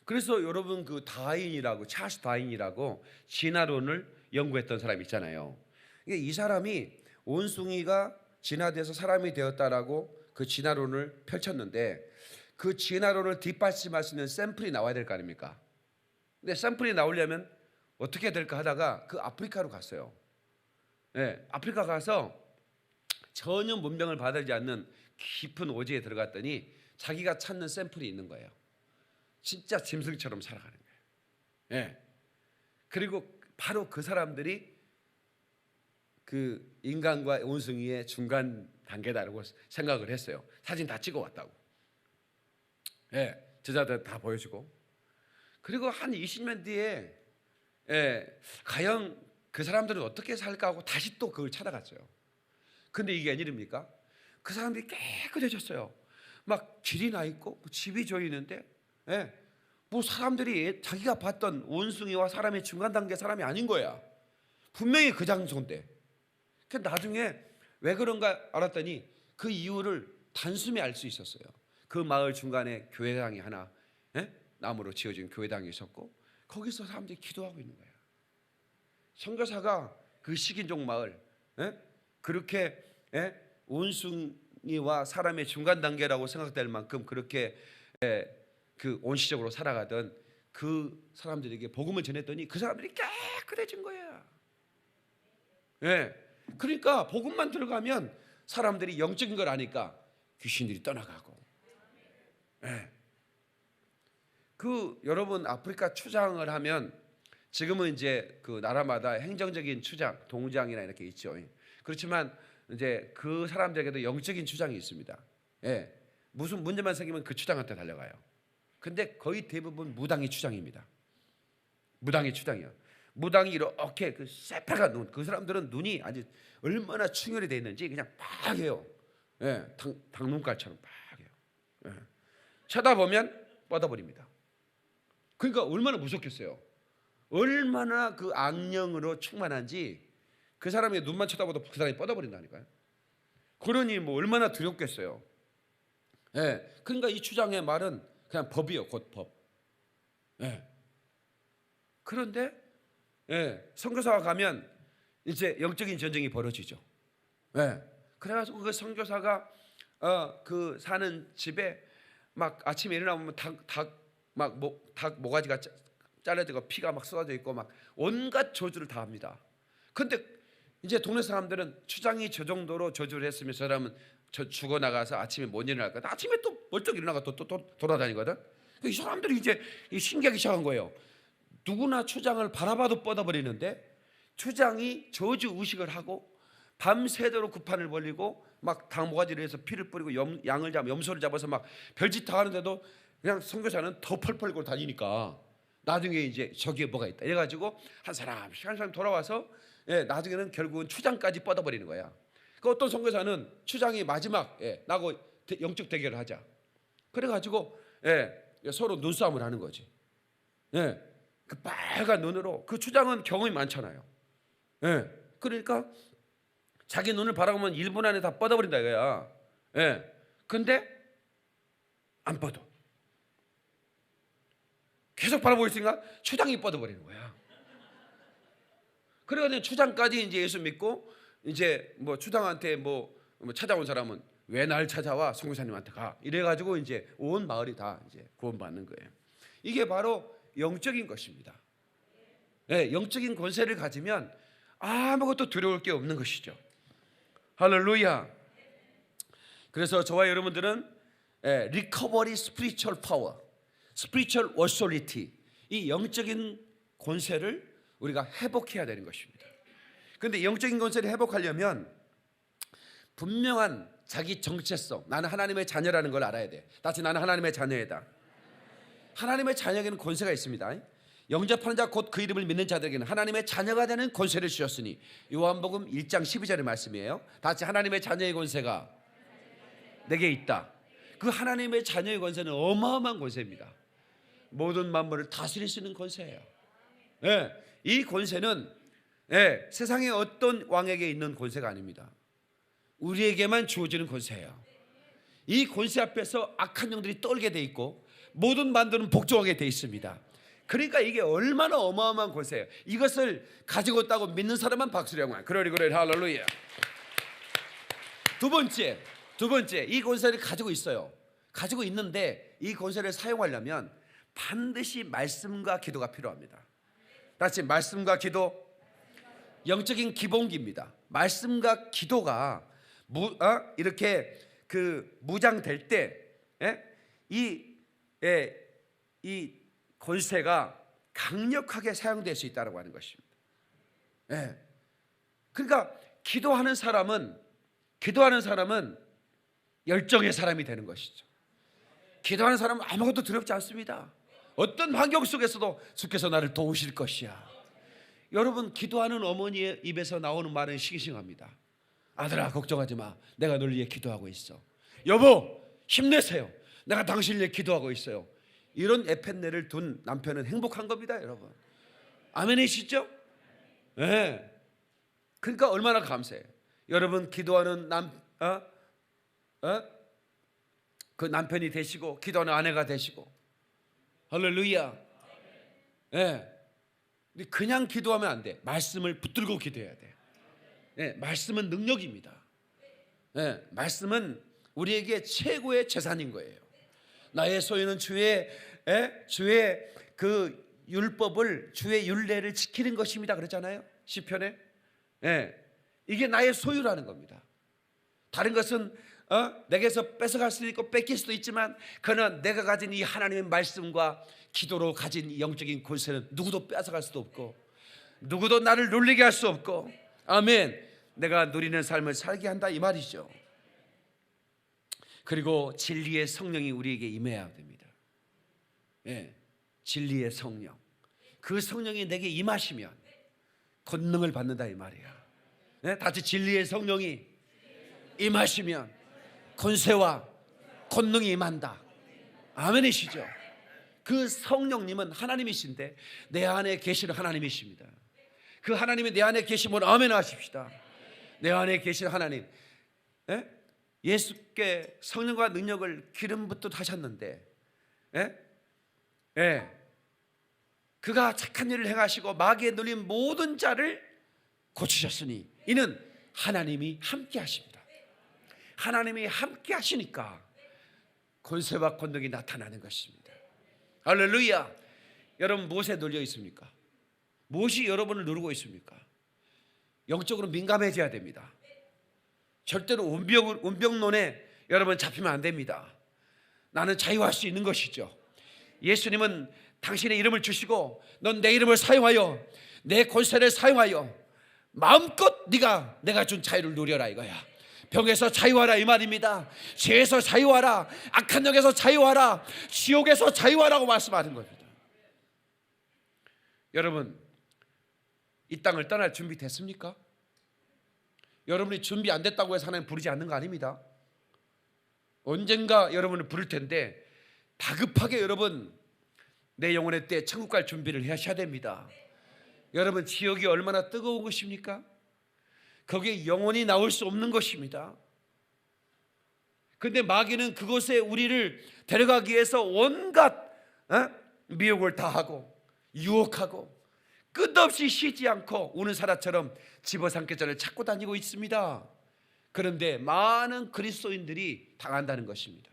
그래서 여러분 그 다인이라고 찰스 다인이라고 진화론을 연구했던 사람이 있잖아요. 이 사람이 원숭이가 진화돼서 사람이 되었다라고 그 진화론을 펼쳤는데 그 진화론을 뒷받침할 수 있는 샘플이 나와야 될 거 아닙니까? 근데 샘플이 나오려면 어떻게 될까 하다가 그 아프리카로 갔어요. 아프리카 가서 전혀 문명을 받지 않는 깊은 오지에 들어갔더니 자기가 찾는 샘플이 있는 거예요. 진짜 짐승처럼 살아가는 거예요. 그리고 바로 그 사람들이 그 인간과 원숭이의 중간 단계다라고 생각을 했어요. 사진 다 찍어 왔다고. 제자들 다 보여주고. 그리고 한 20년 뒤에 과연 그 사람들은 어떻게 살까 하고 다시 또 그걸 찾아갔어요. 근데 이게 웬일입니까? 그 사람들이 깨끗해졌어요. 막 길이 나 있고 집이 져 있는데 뭐 사람들이 자기가 봤던 원숭이와 사람의 중간 단계 사람이 아닌 거야. 분명히 그 장소인데. 나중에 왜 그런가 알았더니 그 이유를 단숨에 알 수 있었어요. 그 마을 중간에 교회당이 하나 나무로 지어진 교회당이 있었고 거기서 사람들이 기도하고 있는 거야. 선교사가 그 식인종 마을 그렇게 원숭이와 사람의 중간 단계라고 생각될 만큼 그렇게 그 온시적으로 살아가던 그 사람들에게 복음을 전했더니 그 사람들이 깨끗해진 거야. 그러니까 복음만 들어가면 사람들이 영적인 걸 아니까 귀신들이 떠나가고. 그 여러분 아프리카 추장을 하면 지금은 이제 그 나라마다 행정적인 추장, 동장이나 이렇게 있죠. 그렇지만 이제 그 사람들에게도 영적인 추장이 있습니다. 무슨 문제만 생기면 그 추장한테 달려가요. 근데 거의 대부분 무당이 추장입니다. 무당이 추장이요. 무당이 이렇게 그 새빨간 눈, 그 사람들은 눈이 아주 얼마나 충혈이 돼 있는지 그냥 빨개요. 당눈깔처럼 빨개요. 쳐다보면 뻗어버립니다. 그러니까 얼마나 무섭겠어요. 얼마나 그 악령으로 충만한지 그 사람의 눈만 쳐다봐도 그 사람이 뻗어버린다니까요. 그러니 뭐 얼마나 두렵겠어요. 그러니까 이 추장의 말은 그냥 법이요, 곧 법. 그런데 선교사가 가면 이제 영적인 전쟁이 벌어지죠. 그래가지고 그 선교사가 그 사는 집에 막 아침에 일어나면 닭 모가지가 잘려지고 피가 막 쏟아져 있고 막 온갖 저주를 다 합니다. 근데 이제 동네 사람들은 추장이 저 정도로 저주를 했으면 저 사람은 죽어 나가서 아침에 못 일어날 거다. 아침에 또 멀쩡 일어나가 또 돌아다니거든. 이 사람들이 이제 신기하기 시작한 거예요. 누구나 추장을 바라봐도 뻗어버리는데 추장이 저주 의식을 하고 밤새도록 구판을 벌리고 막 닭모가지를 해서 피를 뿌리고 염소를 잡아서 막 별짓 다 하는데도 그냥 선교사는 더 펄펄 고 다니니까 나중에 이제 저기에 뭐가 있다 이래가지고 한 사람 돌아와서 나중에는 결국은 추장까지 뻗어버리는 거야. 그 어떤 선교사는 추장이 마지막 나하고 영적 대결을 하자. 그래가지고 서로 눈싸움을 하는 거지. 그 빨간 눈으로 그 추장은 경험이 많잖아요. 그러니까 자기 눈을 바라보면 1분 안에 다 뻗어버린다 이거야. 근데 안 뻗어. 계속 바라보고 있으니까 추장이 뻗어버리는 거야. 그래가지고 추장까지 이제 예수 믿고 이제 뭐 추장한테 뭐 찾아온 사람은 왜 날 찾아와? 선교사님한테 가. 이래가지고 이제 온 마을이 다 이제 구원받는 거예요. 이게 바로 영적인 것입니다. 영적인 권세를 가지면 아무것도 두려울 게 없는 것이죠. 할렐루야. 그래서 저와 여러분들은 리커버리 스피리추얼 파워, 스피리추얼 어소리티, 이 영적인 권세를 우리가 회복해야 되는 것입니다. 그런데 영적인 권세를 회복하려면 분명한 자기 정체성, 나는 하나님의 자녀라는 걸 알아야 돼. 다시 나는 하나님의 자녀이다. 하나님의 자녀에게는 권세가 있습니다. 영접하는 자 곧 그 이름을 믿는 자들에게는 하나님의 자녀가 되는 권세를 주셨으니, 요한복음 1장 12절의 말씀이에요. 다시 하나님의 자녀의 권세가 내게 있다. 그 하나님의 자녀의 권세는 어마어마한 권세입니다. 모든 만물을 다스릴 수 있는 권세예요. 이 권세는 세상의 어떤 왕에게 있는 권세가 아닙니다. 우리에게만 주어지는 권세예요. 이 권세 앞에서 악한 영들이 떨게 돼 있고 모든 만들은 복종하게 돼 있습니다. 그러니까 이게 얼마나 어마어마한 권세예요. 이것을 가지고 있다고 믿는 사람만 박수를 한거야. 그래 할렐루야. 두 번째 이 권세를 가지고 있어요. 가지고 있는데 이 권세를 사용하려면 반드시 말씀과 기도가 필요합니다. 다시 말씀과 기도, 영적인 기본기입니다. 말씀과 기도가 이렇게 그 무장될 때 이 권세가 강력하게 사용될 수 있다고 하는 것입니다. 그러니까 기도하는 사람은 열정의 사람이 되는 것이죠. 기도하는 사람은 아무것도 두렵지 않습니다. 어떤 환경 속에서도 주께서 나를 도우실 것이야. 여러분, 기도하는 어머니의 입에서 나오는 말은 싱싱합니다. 아들아, 걱정하지 마. 내가 널 위해 기도하고 있어. 여보, 힘내세요. 내가 당신을 위해 기도하고 있어요. 이런 에펜네를 둔 남편은 행복한 겁니다, 여러분. 아멘이시죠? 그러니까 얼마나 감사해요. 여러분, 기도하는 그 남편이 되시고 기도하는 아내가 되시고, 할렐루야. 그냥 기도하면 안 돼. 말씀을 붙들고 기도해야 돼. 말씀은 능력입니다. 말씀은 우리에게 최고의 재산인 거예요. 나의 소유는 주의 그 율법을, 주의 율례를 지키는 것입니다. 그랬잖아요, 시편에. 이게 나의 소유라는 겁니다. 다른 것은 내게서 뺏어갈 수도 있고 뺏길 수도 있지만, 그러나 내가 가진 이 하나님의 말씀과 기도로 가진 이 영적인 권세는 누구도 뺏어갈 수도 없고 누구도 나를 놀리게 할 수 없고, 아멘, 내가 누리는 삶을 살게 한다, 이 말이죠. 그리고 진리의 성령이 우리에게 임해야 됩니다. 진리의 성령, 그 성령이 내게 임하시면 권능을 받는다, 이 말이야. 다시 진리의 성령이 임하시면 권세와 권능이 임한다. 아멘이시죠? 그 성령님은 하나님이신데 내 안에 계시는 하나님이십니다. 그 하나님이 내 안에 계시면 아멘 하십시다. 내 안에 계신 하나님, 예수께 성령과 능력을 기름 붓듯 하셨는데, 그가 착한 일을 행하시고 마귀에 눌린 모든 자를 고치셨으니 이는 하나님이 함께 하십니다. 하나님이 함께 하시니까 권세와 권능이 나타나는 것입니다. 할렐루야. 여러분, 무엇에 눌려 있습니까? 무엇이 여러분을 누르고 있습니까? 영적으로 민감해져야 됩니다. 절대로 운명론에 여러분 잡히면 안 됩니다. 나는 자유할 수 있는 것이죠. 예수님은 당신의 이름을 주시고 넌 내 이름을 사용하여, 내 권세를 사용하여 마음껏 내가 준 자유를 누려라, 이거야. 병에서 자유하라, 이 말입니다. 죄에서 자유하라, 악한 영에서 자유하라, 지옥에서 자유하라고 말씀하는 겁니다. 여러분, 이 땅을 떠날 준비 됐습니까? 여러분이 준비 안 됐다고 해서 하나님 부르지 않는 거 아닙니다. 언젠가 여러분을 부를 텐데 다급하게 여러분 내 영혼의 때 천국 갈 준비를 하셔야 됩니다. 여러분, 지옥이 얼마나 뜨거운 것입니까? 거기에 영혼이 나올 수 없는 것입니다. 그런데 마귀는 그곳에 우리를 데려가기 위해서 온갖 미혹을 다하고 유혹하고 끝없이 쉬지 않고 우는 사자처럼 집어삼켜자를 찾고 다니고 있습니다. 그런데 많은 그리스도인들이 당한다는 것입니다.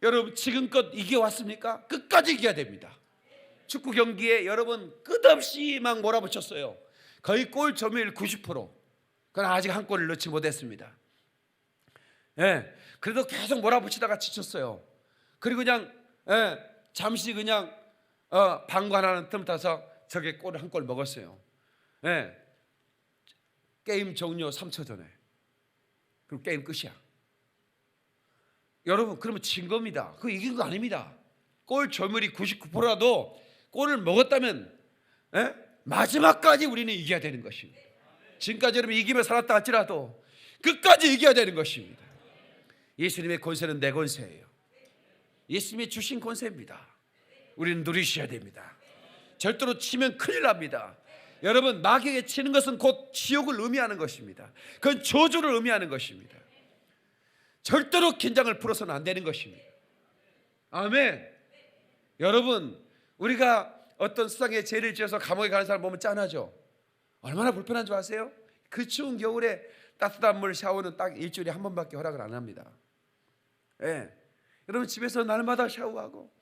여러분, 지금껏 이겨왔습니까? 끝까지 이겨야 됩니다. 축구 경기에 여러분 끝없이 막 몰아붙였어요. 거의 골 점유율 90%. 그러나 아직 한 골을 넣지 못했습니다. 그래도 계속 몰아붙이다가 지쳤어요. 그리고 그냥 잠시 그냥 방관하는 틈 타서 저게 골을 한 골 먹었어요. 게임 종료 3초 전에. 그럼 게임 끝이야. 여러분, 그러면 진 겁니다. 그거 이긴 거 아닙니다. 골 점유율이 99%라도 골을 먹었다면 마지막까지 우리는 이겨야 되는 것입니다. 지금까지 여러분 이기며 살았다 할지라도 끝까지 이겨야 되는 것입니다. 예수님의 권세는 내 권세예요. 예수님이 주신 권세입니다. 우리는 누리셔야 됩니다. 절대로 치면 큰일 납니다. 여러분, 마귀에게 치는 것은 곧 지옥을 의미하는 것입니다. 그건 저주를 의미하는 것입니다. 절대로 긴장을 풀어서는 안 되는 것입니다. 아멘. 여러분, 우리가 어떤 수상의 죄를 지어서 감옥에 가는 사람 보면 짠하죠. 얼마나 불편한 줄 아세요? 그 추운 겨울에 따뜻한 물 샤워는 딱 일주일에 한 번밖에 허락을 안 합니다. 여러분, 집에서 날마다 샤워하고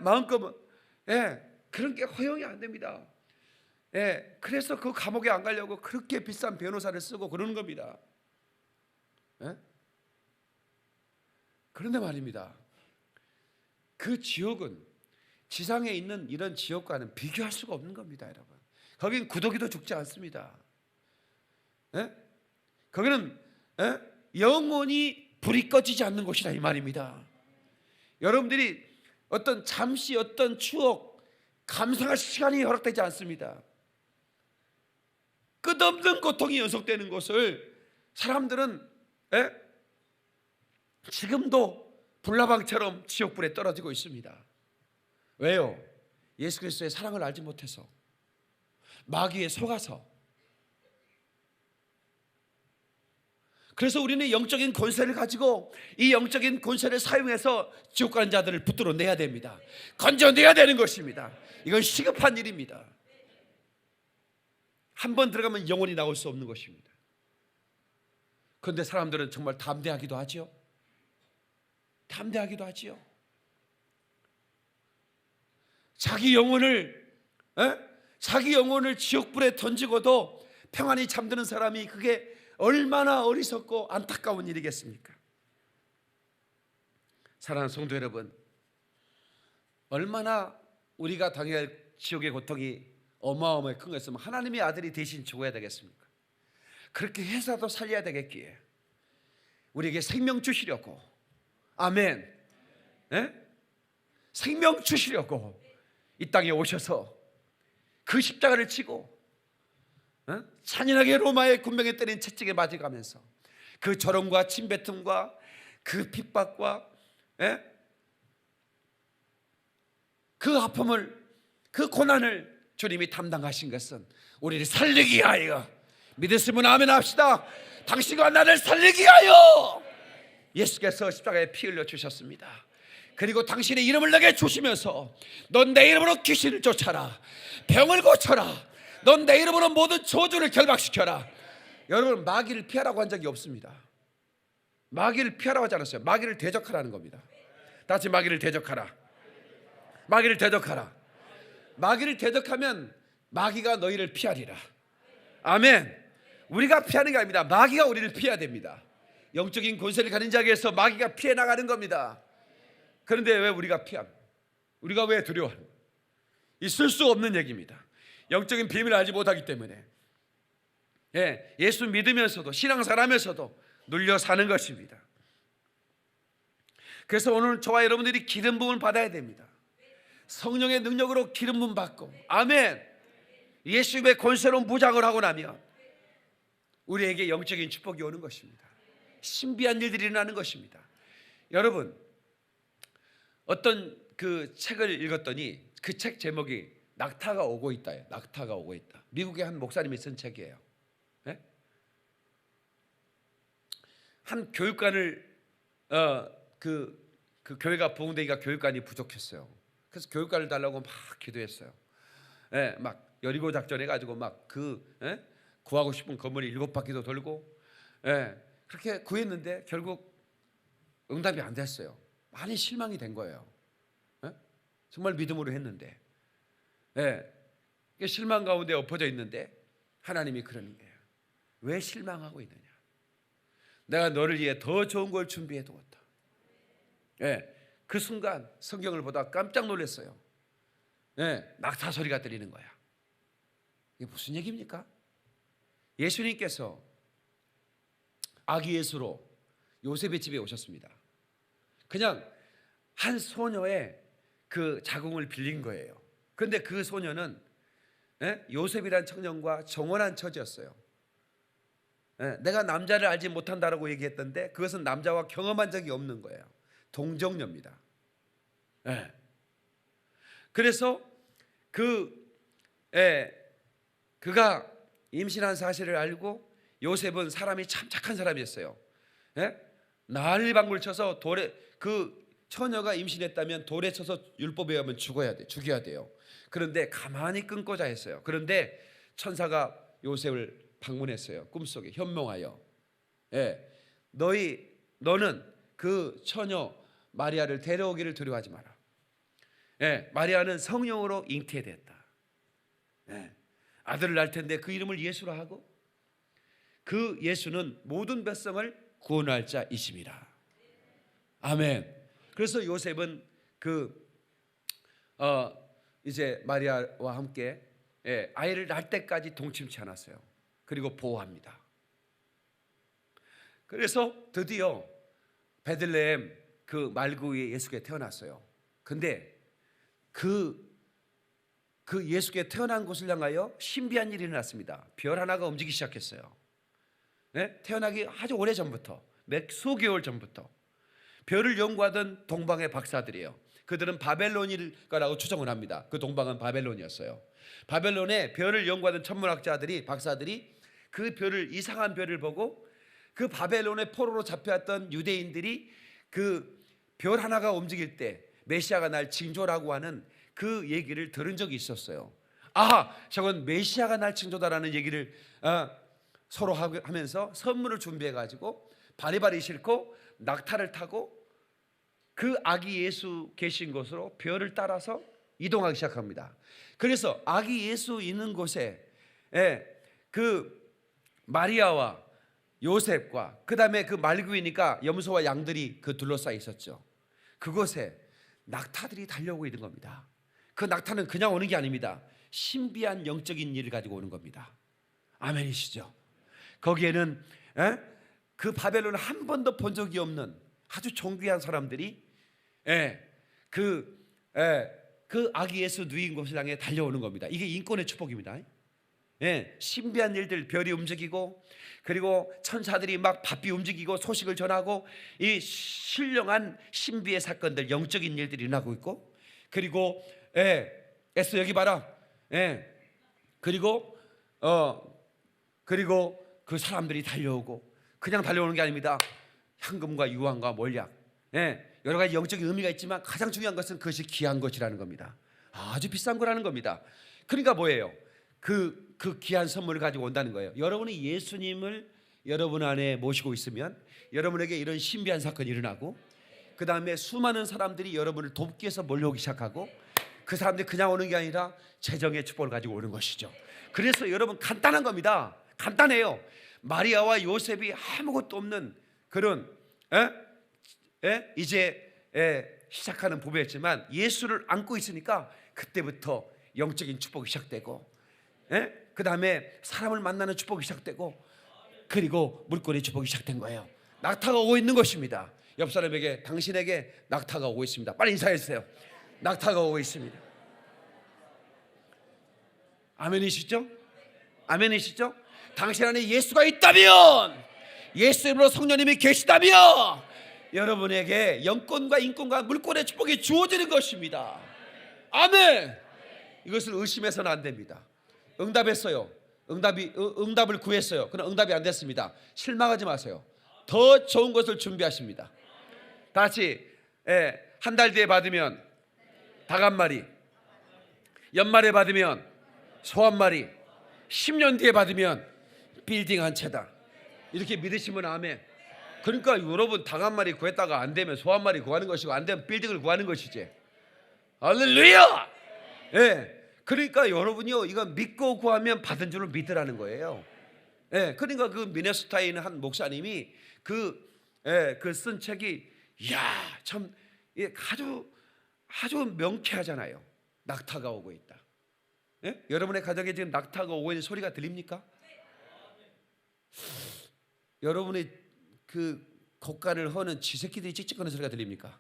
마음껏 그런 게 허용이 안 됩니다. 그래서 그 감옥에 안 가려고 그렇게 비싼 변호사를 쓰고 그러는 겁니다. 그런데 말입니다, 그 지옥은 지상에 있는 이런 지옥과는 비교할 수가 없는 겁니다. 여러분, 거긴 구더기도 죽지 않습니다. 거기는 영원히 불이 꺼지지 않는 곳이라 이 말입니다. 여러분들이 어떤 잠시 어떤 추억 감상할 시간이 허락되지 않습니다. 끝없는 고통이 연속되는 곳을 사람들은 지금도 불나방처럼 지옥불에 떨어지고 있습니다. 왜요? 예수 그리스도의 사랑을 알지 못해서, 마귀에 속아서. 그래서 우리는 영적인 권세를 가지고 이 영적인 권세를 사용해서 지옥 가는 자들을 붙들어 내야 됩니다. 건져내야 되는 것입니다. 이건 시급한 일입니다. 한 번 들어가면 영원히 나올 수 없는 것입니다. 그런데 사람들은 정말 담대하기도 하지요. 담대하기도 하지요. 자기 영혼을 지옥불에 던지고도 평안히 잠드는 사람이 그게 얼마나 어리석고 안타까운 일이겠습니까? 사랑하는 성도 여러분, 얼마나 우리가 당해야 할 지옥의 고통이 어마어마하게 큰 것이면 하나님의 아들이 대신 죽어야 되겠습니까? 그렇게 해서라도 살려야 되겠기에 우리에게 생명 주시려고, 아멘, 생명 주시려고 이 땅에 오셔서 그 십자가를 지고 잔인하게 로마의 군병에 때린 채찍에 맞아가면서 그 조롱과 침뱉음과 그 핍박과 그 아픔을, 그 고난을 주님이 담당하신 것은 우리를 살리기 위하여, 믿으시면 아멘 합시다. 당신과 나를 살리기 위하여 예수께서 십자가에 피 흘려 주셨습니다. 그리고 당신의 이름을 내게 주시면서 넌 내 이름으로 귀신을 쫓아라, 병을 고쳐라, 넌 내 이름으로 모든 저주를 결박시켜라. 여러분, 마귀를 피하라고 한 적이 없습니다. 마귀를 피하라고 하지 않았어요. 마귀를 대적하라는 겁니다. 다시 마귀를 대적하라. 마귀를 대적하라. 마귀를 대적하면 마귀가 너희를 피하리라. 아멘. 우리가 피하는 게 아닙니다. 마귀가 우리를 피해야 됩니다. 영적인 권세를 가진 자에게서 마귀가 피해 나가는 겁니다. 그런데 왜 우리가 피합니까? 우리가 왜 두려워합니까? 있을 수 없는 얘기입니다. 영적인 비밀을 알지 못하기 때문에 예수 믿으면서도 신앙생활하면서도 눌려 사는 것입니다. 그래서 오늘 저와 여러분들이 기름 부음을 받아야 됩니다. 성령의 능력으로 기름 부음 받고, 아멘. 예수님의 권세로 무장을 하고 나면 우리에게 영적인 축복이 오는 것입니다. 신비한 일들이 일어나는 것입니다. 여러분, 어떤 그 책을 읽었더니 그 책 제목이 낙타가 오고 있다예요. 낙타가 오고 있다. 미국의 한 목사님이 쓴 책이에요. 네? 한 교육관을 그 교회가 부흥되기가 교육관이 부족했어요. 그래서 교육관을 달라고 막 기도했어요. 예, 막 여리고 작전 해가지고 막 구하고 싶은 건물이 7바퀴도 돌고, 예, 그렇게 구했는데 결국 응답이 안 됐어요. 많이 실망이 된 거예요. 예? 정말 믿음으로 했는데, 예, 실망 가운데 엎어져 있는데 하나님이 그러는 거예요. 왜 실망하고 있느냐? 내가 너를 위해 더 좋은 걸 준비해 두었다. 예, 그 순간 성경을 보다 깜짝 놀랐어요. 예, 낙타 소리가 들리는 거야. 이게 무슨 얘기입니까? 예수님께서 아기 예수로 요셉의 집에 오셨습니다. 그냥 한 소녀의 그 자궁을 빌린 거예요. 그런데 그 소녀는 요셉이란 청년과 정혼한 처지였어요. 내가 남자를 알지 못한다라고 얘기했던데 그것은 남자와 경험한 적이 없는 거예요. 동정녀입니다. 그래서 그가 임신한 사실을 알고 요셉은 사람이 참 착한 사람이었어요. 난리 방울 쳐서 돌에, 그 처녀가 임신했다면 돌에 쳐서 율법에 의하면 죽여야 돼요. 그런데 가만히 끊고자 했어요. 그런데 천사가 요셉을 방문했어요. 꿈속에 현몽하여, 너는 그 처녀 마리아를 데려오기를 두려워하지 마라. 마리아는 성령으로 잉태됐다. 아들을 낳을 텐데 그 이름을 예수라 하고, 그 예수는 모든 백성을 구원할 자이심이라. 아멘. 그래서 요셉은 이제 마리아와 함께 아이를 낳을 때까지 동침치 않았어요. 그리고 보호합니다. 그래서 드디어 베들레헴 그 말구에 예수가 태어났어요. 근데 그 예수가 태어난 곳을 향하여 신비한 일이 일어났습니다. 별 하나가 움직이기 시작했어요. 태어나기 아주 오래전부터, 몇 수개월 전부터 별을 연구하던 동방의 박사들이에요. 그들은 바벨론일까라고 추정을 합니다. 그 동방은 바벨론이었어요. 바벨론의 별을 연구하던 천문학자들이, 박사들이 그 별을, 이상한 별을 보고 그 바벨론의 포로로 잡혀왔던 유대인들이 그 별 하나가 움직일 때 메시아가 날 징조라고 하는 그 얘기를 들은 적이 있었어요. 아하, 저건 메시아가 날 징조다라는 얘기를 서로 하면서 선물을 준비해가지고 바리바리 싣고 낙타를 타고 그 아기 예수 계신 곳으로 별을 따라서 이동하기 시작합니다. 그래서 아기 예수 있는 곳에 그 마리아와 요셉과 그 다음에 그 말구이니까 염소와 양들이 그 둘러싸여 있었죠. 그곳에 낙타들이 달려오고 있는 겁니다. 그 낙타는 그냥 오는 게 아닙니다. 신비한 영적인 일을 가지고 오는 겁니다. 아멘이시죠? 거기에는 그 바벨론을 한 번도 본 적이 없는 아주 존귀한 사람들이 그 아기 예수 누인 곳을 향해 달려오는 겁니다. 이게 인권의 축복입니다. 신비한 일들, 별이 움직이고, 그리고 천사들이 막 바삐 움직이고 소식을 전하고, 이 신령한 신비의 사건들, 영적인 일들이 일어나고 있고, 그리고 에스 여기 봐라. 그리고 그 사람들이 달려오고, 그냥 달려오는 게 아닙니다. 향금과 유황과 몰약, 여러 가지 영적인 의미가 있지만 가장 중요한 것은 그것이 귀한 것이라는 겁니다. 아주 비싼 거라는 겁니다. 그러니까 뭐예요? 그 귀한 선물을 가지고 온다는 거예요. 여러분이 예수님을 여러분 안에 모시고 있으면 여러분에게 이런 신비한 사건이 일어나고, 그 다음에 수많은 사람들이 여러분을 돕기 위해서 몰려오기 시작하고, 그 사람들이 그냥 오는 게 아니라 재정의 축복을 가지고 오는 것이죠. 그래서 여러분 간단한 겁니다. 간단해요. 마리아와 요셉이 아무것도 없는 그런 이제 시작하는 부부였지만 예수를 안고 있으니까 그때부터 영적인 축복이 시작되고, 그 다음에 사람을 만나는 축복이 시작되고, 그리고 물건의 축복이 시작된 거예요. 낙타가 오고 있는 것입니다. 옆 사람에게 당신에게 낙타가 오고 있습니다. 빨리 인사해 주세요. 낙타가 오고 있습니다. 아멘이시죠? 아멘이시죠? 당신 안에 예수가 있다면, 예수 이름으로 성령님이 계시다면 여러분에게 영권과 인권과 물권의 축복이 주어지는 것입니다. 아멘. 이것을 의심해서는 안 됩니다. 응답했어요. 응답을 구했어요. 그러나 응답이 안 됐습니다. 실망하지 마세요. 더 좋은 것을 준비하십니다. 다 같이 한 달 뒤에 받으면 닭 한 마리, 연말에 받으면 소 한 마리, 10년 뒤에 받으면 빌딩 한 채다. 이렇게 믿으시면 아멘. 그러니까 여러분 닭 한 마리 구했다가 안 되면 소 한 마리 구하는 것이고, 안 되면 빌딩을 구하는 것이지. 할렐루야. 그러니까 여러분이요, 이거 믿고 구하면 받은 줄을 믿으라는 거예요. 그러니까 그 미네소타에 있는 한 목사님이 그 쓴 책이, 이야, 참 아주 명쾌하잖아요. 낙타가 오고 있다. 여러분의 가정에 지금 낙타가 오고 있는 소리가 들립니까? 여러분의 그 곡간을 허는 쥐새끼들이 찍찍거리는 소리가 들립니까?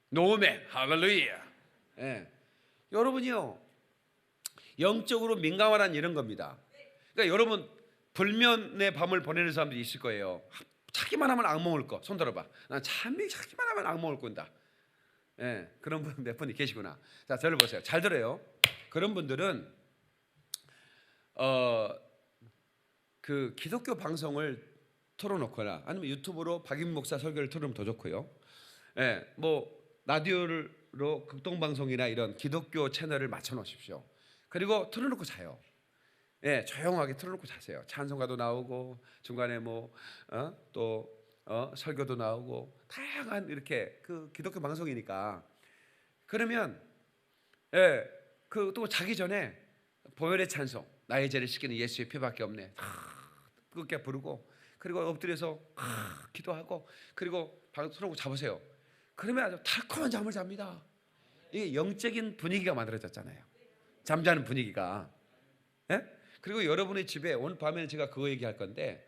노멘. 할렐루야. 여러분이요, 영적으로 민감하다는 이런 겁니다. 그러니까 여러분 불면의 밤을 보내는 사람들이 있을 거예요. 자기만 하면 악몽을 꿔. 손 들어봐. 난 참이 자기만 하면 악몽을 꾼다. 그런 분 몇 분이 계시구나. 자, 저를 보세요. 잘 들어요. 그런 분들은 그 기독교 방송을 틀어놓거나 아니면 유튜브로 박인 목사 설교를 틀으면 더 좋고요. 뭐 라디오로 극동방송이나 이런 기독교 채널을 맞춰놓으십시오. 그리고 틀어놓고 자요. 조용하게 틀어놓고 자세요. 찬송가도 나오고 중간에 또 설교도 나오고 다양한 이렇게 그 기독교 방송이니까. 그러면 그 또 자기 전에 보혈의 찬송, 나의 죄를 씻기는 예수의 피밖에 없네, 그렇게 부르고, 그리고 엎드려서 기도하고, 그리고 틀어놓고 자보세요. 그러면 아주 달콤한 잠을 잡니다. 이게 영적인 분위기가 만들어졌잖아요. 잠자는 분위기가. 그리고 여러분의 집에 오늘 밤에는 제가 그거 얘기할 건데,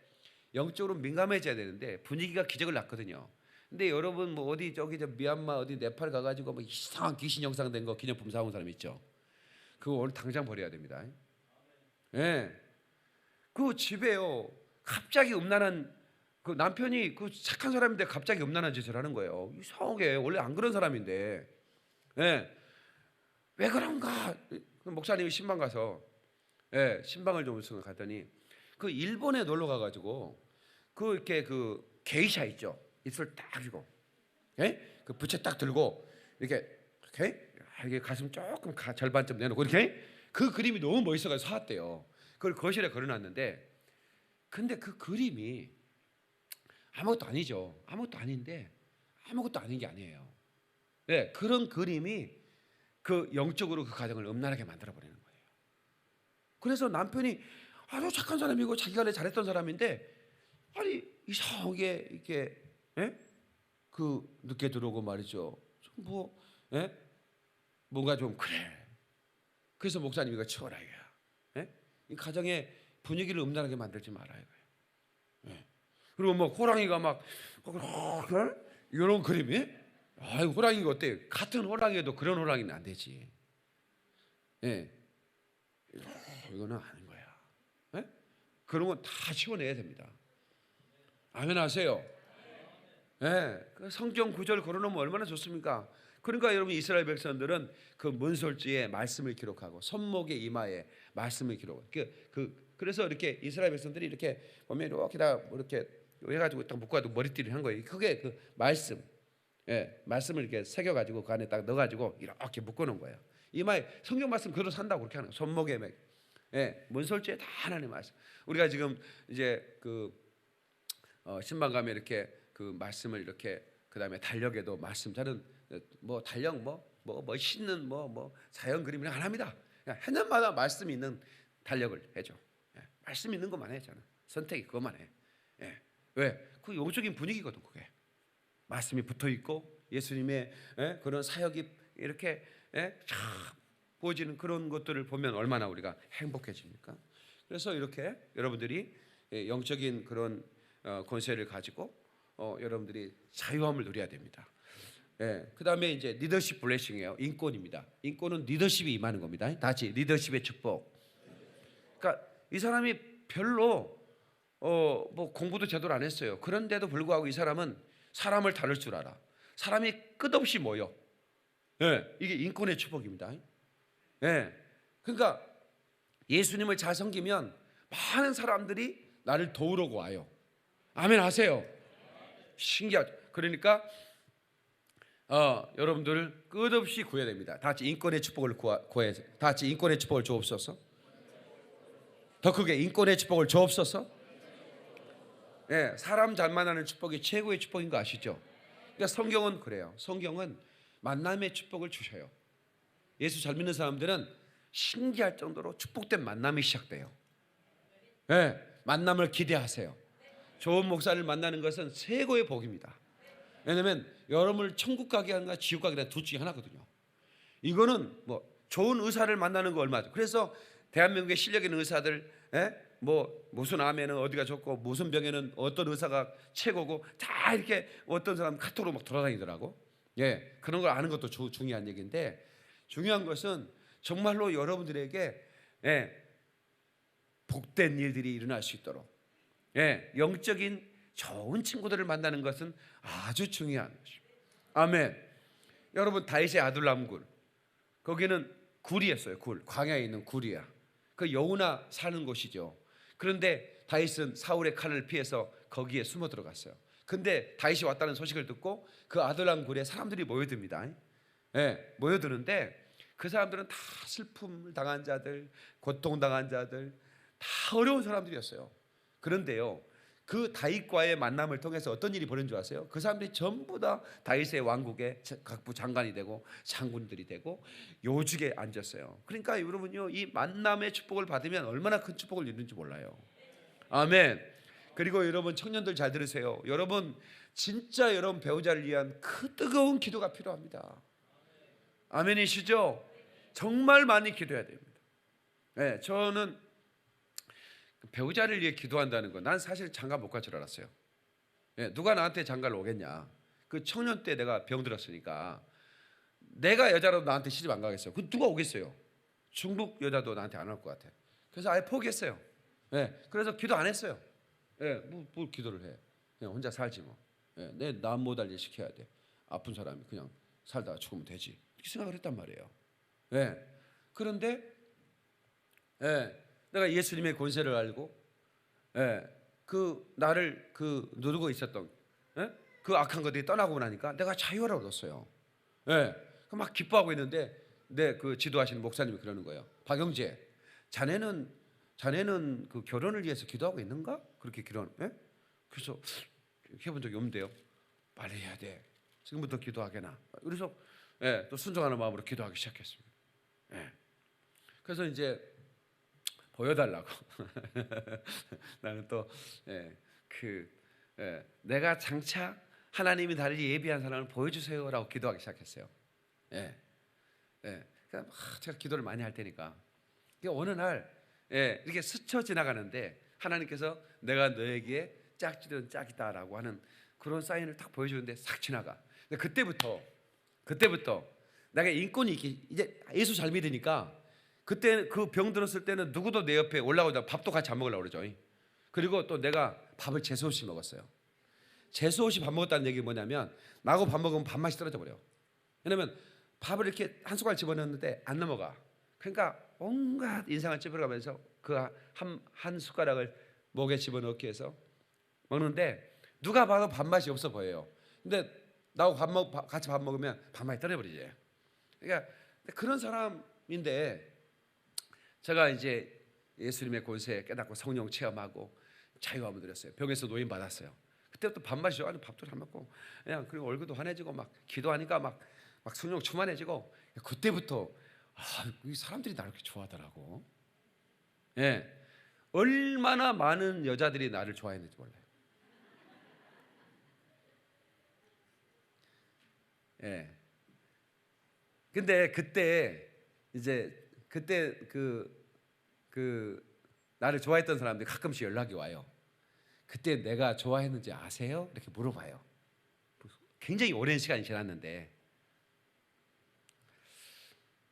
영적으로 민감해져야 되는데 분위기가 기적을 낳거든요. 근데 여러분 뭐 어디 저기 미얀마 어디 네팔 가가지고 뭐 이상한 귀신 영상 된 거 기념품 사온 사람 있죠. 그거 오늘 당장 버려야 됩니다. 그 집에요, 갑자기 음란한, 그 남편이 그 착한 사람인데 갑자기 음란한 짓을 하는 거예요. 이상하게, 원래 안 그런 사람인데. 왜 그런가? 목사님이 신방 가서 신방을 좀 갔더니 그 일본에 놀러 가가지고 그 이렇게 그 게이샤 있죠. 입술 딱 주고, 그 부채 딱 들고 이렇게 가슴 조금 절반쯤 내놓고 이렇게, 그 그림이 너무 멋있어가지고 사왔대요. 그걸 거실에 걸어놨는데, 근데 그 그림이 아무것도 아니죠. 아무것도 아닌데 아무것도 아닌 게 아니에요. 그런 그림이 그 영적으로 그 가정을 음란하게 만들어버리는 거예요. 그래서 남편이 아주 착한 사람이고 자기가 원래 잘했던 사람인데, 아니 이상하게 이렇게 그 늦게 들어오고 말이죠. 뭐 뭔가 좀 그래. 그래서 목사님이 이거 치워라 이거야. 이 가정의 분위기를 음란하게 만들지 말아요. 그리고 뭐 호랑이가 막 이런 그림이, 호랑이가 어때? 같은 호랑이에도 그런 호랑이는 안 되지. 이거는 아닌 거야. 그런 건 다 치워내야 됩니다. 아멘 하세요. 그 성경 구절 걸어놓으면 얼마나 좋습니까? 그러니까 여러분 이스라엘 백성들은 그 문설주에 말씀을 기록하고 손목에 이마에 말씀을 기록하고, 그래서 이렇게 이스라엘 백성들이 이렇게 보면 이렇게 다 이렇게 해가지고 딱 묶어가지고 머리띠를 한 거예요. 그게 그 말씀, 말씀을 이렇게 새겨가지고 그 안에 딱 넣어가지고 이렇게 묶어놓은 거예요. 이마에 성경 말씀 그대로 산다고 그렇게 하는 거예요. 손목에 문설주에 다 하나님의 말씀. 우리가 지금 이제 그 신방 가면 이렇게 그 말씀을 이렇게, 그 다음에 달력에도 말씀, 저는 뭐 달력 뭐 멋있는 뭐 자연 그림을 안 합니다. 그냥 해년마다 말씀이 있는 달력을 해줘. 말씀 있는 것만 해. 저는 선택이 그것만 해. 왜? 그 영적인 분위기거든. 그게 말씀이 붙어 있고 예수님의 그런 사역이 이렇게 쫙 보여지는 그런 것들을 보면 얼마나 우리가 행복해집니까? 그래서 이렇게 여러분들이 영적인 그런 권세를 가지고 여러분들이 자유함을 누려야 됩니다. 예, 그다음에 이제 리더십 블레싱이에요. 인권입니다. 인권은 리더십이 임하는 겁니다. 다 같이 리더십의 축복. 그러니까 이 사람이 별로 뭐 공부도 제대로 안 했어요. 그런데도 불구하고 이 사람은 사람을 다룰 줄 알아. 사람이 끝없이 모여. 예, 이게 인권의 축복입니다. 예, 그러니까 예수님을 잘 섬기면 많은 사람들이 나를 도우려고 와요. 아멘 하세요. 신기하죠. 그러니까 여러분들 끝없이 구해야 됩니다. 다 같이 인권의 축복을 구해야 돼. 다 같이 인권의 축복을 주옵소서. 더 크게 인권의 축복을 주옵소서. 예, 사람 잘 만나는 축복이 최고의 축복인 거 아시죠? 그러니까 성경은 그래요. 성경은 만남의 축복을 주셔요. 예수 잘 믿는 사람들은 신기할 정도로 축복된 만남이 시작돼요. 예, 만남을 기대하세요. 좋은 목사를 만나는 것은 최고의 복입니다. 왜냐하면 여러분을 천국 가게 하는가 지옥 가게 하는 둘 중에 하나거든요. 이거는 뭐 좋은 의사를 만나는 거 얼마죠. 그래서 대한민국에 실력 있는 의사들, 뭐 무슨 암에는 어디가 좋고 무슨 병에는 어떤 의사가 최고고 다 이렇게 어떤 사람 카톡으로 막 돌아다니더라고. 예, 그런 걸 아는 것도 중요한 얘기인데, 중요한 것은 정말로 여러분들에게 복된 일들이 일어날 수 있도록 영적인 좋은 친구들을 만나는 것은 아주 중요한 것입니다. 아멘. 여러분 다윗의 아둘람 굴, 거기는 굴이었어요. 굴, 광야에 있는 굴이야. 그 여우나 사는 곳이죠. 그런데 다윗은 사울의 칼을 피해서 거기에 숨어 들어갔어요. 근데 다윗이 왔다는 소식을 듣고 그 아둘람 굴에 사람들이 모여듭니다. 모여드는데 그 사람들은 다 슬픔을 당한 자들, 고통당한 자들, 다 어려운 사람들이었어요. 그런데요, 그 다윗과의 만남을 통해서 어떤 일이 벌어진 줄 아세요? 그 사람들이 전부 다 다윗의 왕국의 각부 장관이 되고 장군들이 되고 요직에 앉았어요. 그러니까 여러분요, 이 만남의 축복을 받으면 얼마나 큰 축복을 이루는지 몰라요. 아멘. 그리고 여러분 청년들 잘 들으세요. 여러분 진짜 여러분 배우자를 위한 그 뜨거운 기도가 필요합니다. 아멘이시죠? 정말 많이 기도해야 됩니다. 네, 저는 배우자를 위해 기도한다는 거, 난 사실 장가 못 갈 줄 알았어요. 누가 나한테 장가를 오겠냐. 그 청년 때 내가 병들었으니까 내가 여자로 나한테 시집 안 가겠어요. 그 누가 오겠어요. 중국 여자도 나한테 안 올 것 같아. 그래서 아예 포기했어요. 그래서 기도 안 했어요. 뭘 기도를 해. 그냥 혼자 살지 뭐. 내 남 못 알게 시켜야 돼. 아픈 사람이 그냥 살다가 죽으면 되지, 이렇게 생각을 했단 말이에요. 그런데 내가 예수님의 권세를 알고 그 나를 그 누르고 있었던 그 악한 것들이 떠나고 나니까 내가 자유를 얻었어요. 막 기뻐하고 있는데 내 그 지도하시는 목사님이 그러는 거예요. 박영재, 자네는 그 결혼을 위해서 기도하고 있는가? 그렇게 그래서 해본 적이 없는데요. 빨리 해야 돼. 지금부터 기도하게나. 그래서 또 순종하는 마음으로 기도하기 시작했습니다. 그래서 이제 보여달라고. 나는 또 내가 장차 하나님이 나를 예비한 사람을 보여주세요라고 기도하기 시작했어요. 그러니까 제가 기도를 많이 할 테니까 어느 날 이렇게 스쳐 지나가는데 하나님께서 내가 너에게 짝지던 짝이다라고 하는 그런 사인을 딱 보여주는데 싹 지나가. 근데 그때부터 내가 인권이 이제 예수 잘 믿으니까, 그때 그 병 들었을 때는 누구도 내 옆에 올라오다 밥도 같이 안 먹으려고 그러죠. 그리고 또 내가 밥을 재수없이 먹었어요. 재수없이 밥 먹었다는 얘기가 뭐냐면, 나하고 밥 먹으면 밥맛이 떨어져 버려. 왜냐면 밥을 이렇게 한 숟갈 집어넣는데 안 넘어가. 그러니까 온갖 인상을 찌푸려가면서 그 한 숟가락을 목에 집어넣기 위해서 먹는데 누가 봐도 밥맛이 없어 보여요. 근데 나하고 같이 밥 먹으면 밥맛이 떨어져버리지. 그러니까 그런 사람인데, 제가 이제 예수님의 권세에 깨닫고 성령 체험하고 자유함을 누렸어요. 병에서 노임 받았어요. 그때부터 밥맛이 좋아서 밥도 잘 먹고 그냥, 그리고 얼굴도 환해지고 막 기도하니까 막 성령 충만해지고, 그때부터 이 사람들이 나를 이렇게 좋아하더라고. 얼마나 많은 여자들이 나를 좋아했는지 몰라요. 근데 그때 나를 좋아했던 사람들이 가끔씩 연락이 와요. 그때 내가 좋아했는지 아세요? 이렇게 물어봐요. 굉장히 오랜 시간이 지났는데,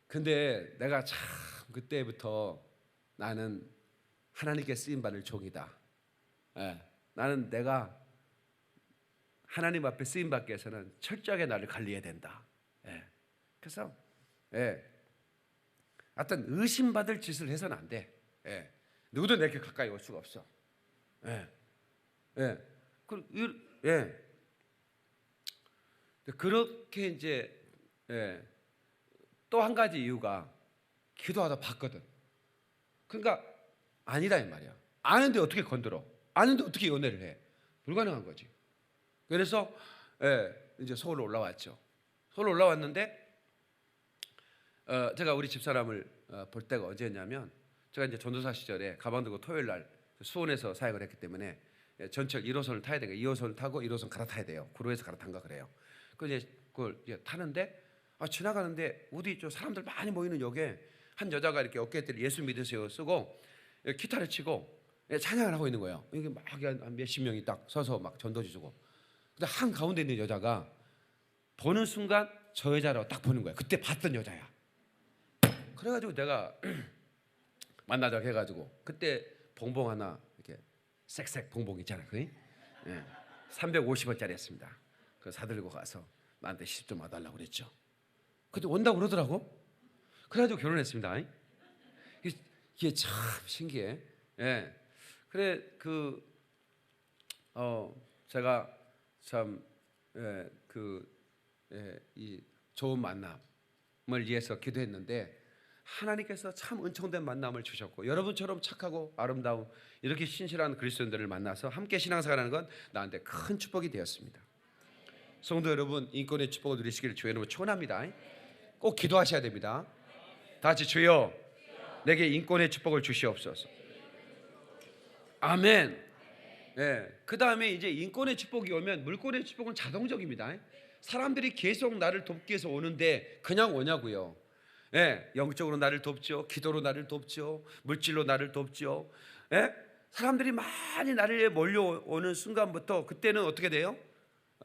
근데 내가 참 그때부터 나는 하나님께 쓰임받을 종이다. 나는 내가 하나님 앞에 쓰임받기 위해서는 철저하게 나를 관리해야 된다. 그래서 어떤 의심받을 짓을 해서는 안 돼. 누구도 내게 가까이 올 수가 없어. 그렇게 이제 또 한 가지 이유가 기도하다 봤거든. 그러니까 아니다 이 말이야. 아는데 어떻게 건드려? 아는데 어떻게 연애를 해? 불가능한 거지. 그래서 이제 서울 올라왔죠. 서울 올라왔는데 제가 우리 집사람을 볼 때가 언제였냐면, 제가 이제 전도사 시절에 가방 들고 토요일 날 수원에서 사역을 했기 때문에 전철 1호선을 타야 되니까 2호선을 타고 1호선 갈아타야 돼요. 구로에서 갈아탄가 그래요. 그걸 이제 타는데 지나가는데 어디 저 사람들 많이 모이는 역에 한 여자가 이렇게 어깨에 예수 믿으세요 쓰고 기타를 치고 찬양을 하고 있는 거예요. 이게 막 한 몇십 명이 딱 서서 막 전도지 주고. 근데 한 가운데 있는 여자가 보는 순간 저 여자라고 딱 보는 거야. 그때 봤던 여자야. 그래가지고 내가 만나자고 해가지고 그때 봉봉 하나 이렇게 색 봉봉 있잖아, 그게 350원짜리였습니다. 그거 사들고 가서 나한테 시집 좀 와달라고 그랬죠. 근데 온다고 그러더라고. 그래가지고 결혼했습니다. 이게 참 신기해. 그래 제가 참 이 좋은 만남을 위해서 기도했는데 하나님께서 참 은총된 만남을 주셨고, 여러분처럼 착하고 아름다운 이렇게 신실한 그리스도인들을 만나서 함께 신앙생활하는 건 나한테 큰 축복이 되었습니다. 성도 여러분, 인권의 축복을 누리시기를 주의 이름으로 축원합니다. 꼭 기도하셔야 됩니다. 다 같이 주여 내게 인권의 축복을 주시옵소서. 아멘. 그 다음에 이제 인권의 축복이 오면 물권의 축복은 자동적입니다. 사람들이 계속 나를 돕기 위해서 오는데 그냥 오냐고요. 영적으로 나를 돕죠. 기도로 나를 돕죠. 물질로 나를 돕죠. 사람들이 많이 나를 위해 몰려오는 순간부터 그때는 어떻게 돼요?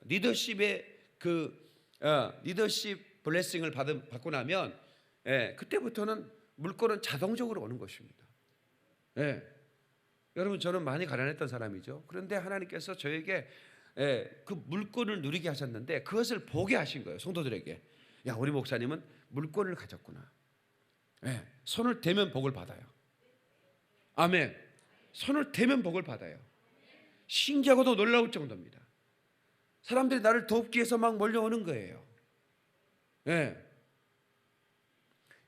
리더십의 리더십 블레싱을 받고 나면 그때부터는 물권은 자동적으로 오는 것입니다. 여러분, 저는 많이 가난했던 사람이죠. 그런데 하나님께서 저에게 그 물권을 누리게 하셨는데 그것을 보게 하신 거예요. 성도들에게. 야, 우리 목사님은 물권을 가졌구나. 손을 대면 복을 받아요. 아멘. 손을 대면 복을 받아요. 신기하고도 놀라울 정도입니다. 사람들이 나를 돕기 위해서 막 몰려오는 거예요.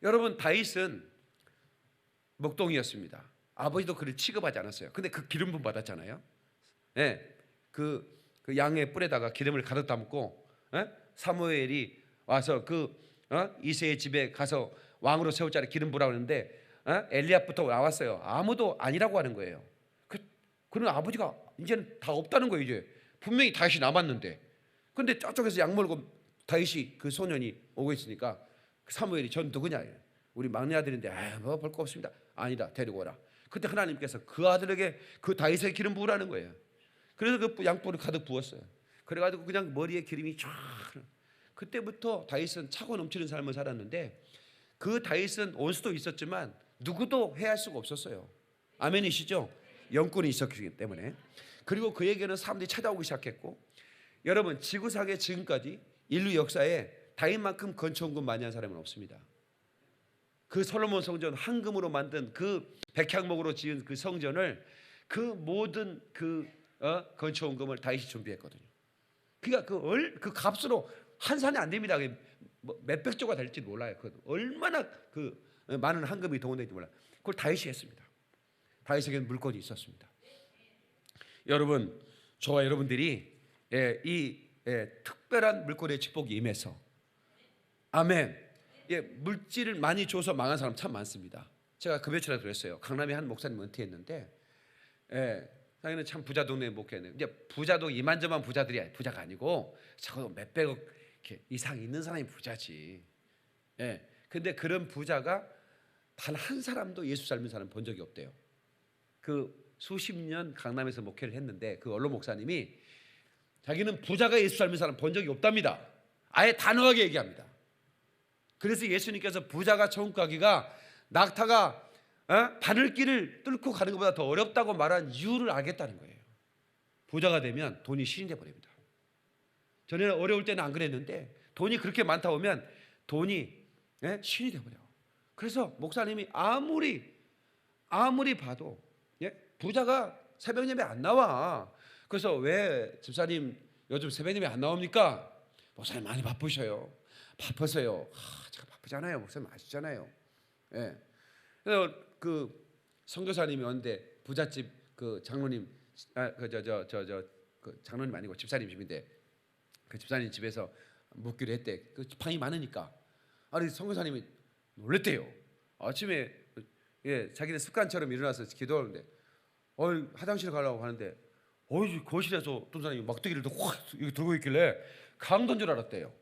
여러분, 다윗은 목동이었습니다. 아버지도 그를 취급하지 않았어요. 근데 그 기름 부음 받았잖아요. 그 양의 뿔에다가 기름을 가득 담고 사무엘이 와서 이새의 집에 가서 왕으로 세울 자를 기름 부으라고 하는데 엘리압부터 나왔어요. 아무도 아니라고 하는 거예요. 그런 아버지가 이제는 다 없다는 거예요. 이제 분명히 다윗이 남았는데, 근데 저쪽에서 약 몰고 다윗이 그 소년이 오고 있으니까 사무엘이 전 누구냐? 우리 막내 아들인데 뭐 볼 거 없습니다. 아니다, 데리고 오라. 그때 하나님께서 그 아들에게 그 다윗의 기름 부으라는 거예요. 그래서 그 양뿔을 가득 부었어요. 그래가지고 그냥 머리에 기름이 쫙. 그때부터 다윗은 차고 넘치는 삶을 살았는데, 그 다윗은 원수도 있었지만 누구도 해할 수가 없었어요. 아멘이시죠? 영권이 있었기 때문에. 그리고 그에게는 사람들이 찾아오기 시작했고, 여러분, 지구상에 지금까지 인류 역사에 다윗만큼 건축원금 많이 한 사람은 없습니다. 그 솔로몬 성전 황금으로 만든 그 백향목으로 지은 그 성전을 그 모든 건축원금을 다윗이 준비했거든요. 그러니까 그 값으로 환산이 안 됩니다. 몇백 조가 될지 몰라요. 얼마나 많은 황금이 동원될지 몰라요. 그걸 다윗이 했습니다. 다윗에게는 물권이 있었습니다. 여러분, 저와 여러분들이 이 특별한 물권의 축복이 임해서, 아멘. 물질을 많이 줘서 망한 사람 참 많습니다. 제가 그 며칠에 그랬어요. 강남에 한 목사님 은퇴했는데, 자기는 참 부자 동네에 목회했는데, 이제 부자도 이만저만 부자들이 부자가 아니고 적어도 몇백억 이상 있는 사람이 부자지. 근데 그런 부자가 단 한 사람도 예수 삶은 사람 본 적이 없대요. 그 수십 년 강남에서 목회를 했는데 그 언론 목사님이 자기는 부자가 예수 닮은 사람 본 적이 없답니다. 아예 단호하게 얘기합니다. 그래서 예수님께서 부자가 천국 가기가 낙타가 바늘길을 뚫고 가는 것보다 더 어렵다고 말한 이유를 알겠다는 거예요. 부자가 되면 돈이 신이 돼 버립니다. 전에는 어려울 때는 안 그랬는데 돈이 그렇게 많다 보면 돈이 신이 돼 버려. 그래서 목사님이 아무리 봐도 부자가 새벽 예배 안 나와. 그래서 왜 집사님 요즘 새벽 예배 안 나옵니까? 목사님 많이 바쁘셔요. 바빠서요. 제가 바쁘잖아요. 목사님 아시잖아요. 그래서 그 선교사님이 왔는데 부잣집 그 장로님 그 장로님 아니고 집사님 집인데 그 집사님 집에서 묵기로 했대. 그 방이 많으니까. 아니 선교사님이 놀랬대요. 아침에 자기네 습관처럼 일어나서 기도하는데 화장실 가려고 하는데 거실에서 어떤 사람이 막대기를 들고 있길래 강도인 줄 알았대요.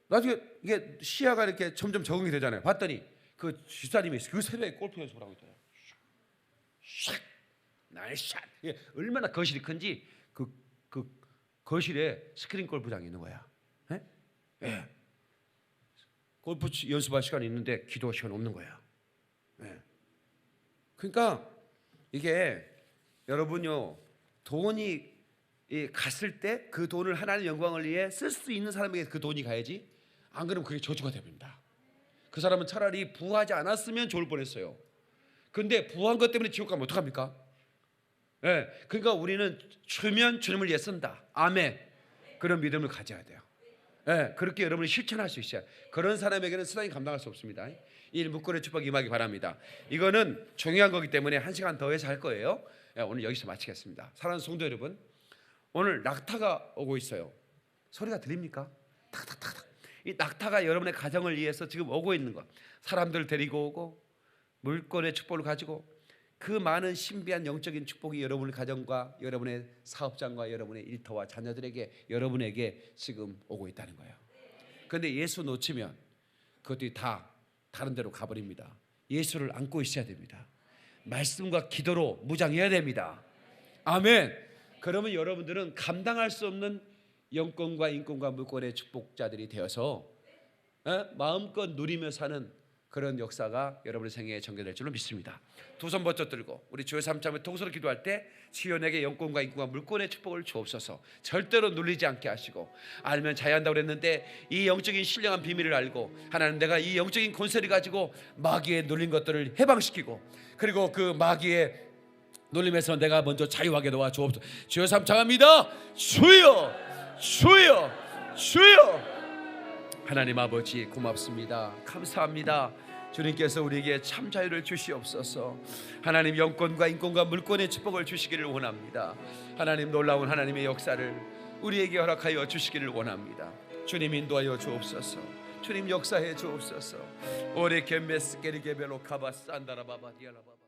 나중에 이게 시야가 이렇게 점점 적응이 되잖아요. 봤더니 그 집사님이 그 새벽에 골프 연습을 하고 있더라고요. 샥 나이스 샷. 얼마나 거실이 큰지 그 거실에 스크린 골프장이 있는 거야. 골프 연습할 시간이 있는데 기도 시간 없는 거야. 그러니까 이게 여러분요 돈이 갔을 때 그 돈을 하나님의 영광을 위해 쓸 수 있는 사람에게 그 돈이 가야지. 안 그러면 그게 저주가 됩니다. 그 사람은 차라리 부하지 않았으면 좋을 뻔했어요. 그런데 부한 것 때문에 지옥 가면 어떡합니까? 그러니까 우리는 주면 주님을 위해 쓴다. 아멘. 그런 믿음을 가져야 돼요. 그렇게 여러분이 실천할 수 있어요. 그런 사람에게는 세상이 감당할 수 없습니다. 이 묵건의 축복 임하기 바랍니다. 이거는 중요한 거기 때문에 1시간 더 해서 할 거예요. 오늘 여기서 마치겠습니다. 사랑하는 성도 여러분, 오늘 낙타가 오고 있어요. 소리가 들립니까? 탁탁탁탁. 이 낙타가 여러분의 가정을 위해서 지금 오고 있는 것. 사람들 데리고 오고 물건의 축복을 가지고 그 많은 신비한 영적인 축복이 여러분의 가정과 여러분의 사업장과 여러분의 일터와 자녀들에게 여러분에게 지금 오고 있다는 거예요. 그런데 예수 놓치면 그것들이 다 다른 데로 가버립니다. 예수를 안고 있어야 됩니다. 말씀과 기도로 무장해야 됩니다. 아멘. 그러면 여러분들은 감당할 수 없는 영권과 인권과 물권의 축복자들이 되어서 마음껏 누리며 사는 그런 역사가 여러분의 생애에 전개될 줄로 믿습니다. 두 손 번쩍 들고 우리 주여 삼창을 통수로 기도할 때 시온에게 영권과 인권과 물권의 축복을 주옵소서. 절대로 눌리지 않게 하시고 알면 자유한다고 그랬는데 이 영적인 신령한 비밀을 알고 하나님 내가 이 영적인 권세를 가지고 마귀에 눌린 것들을 해방시키고 그리고 그 마귀의 놀림에서 내가 먼저 자유하게 도와주옵소서. 주여 삼창합니다. 주여 주여 주여. 하나님 아버지 고맙습니다. 감사합니다. 주님께서 우리에게 참 자유를 주시옵소서. 하나님 영권과 인권과 물권의 축복을 주시기를 원합니다. 하나님 놀라운 하나님의 역사를 우리에게 허락하여 주시기를 원합니다. 주님 인도하여 주옵소서. 주님 역사해 주옵소서. 오레 겜메스 게리게벨로 카바스 안다라바바 디알라바바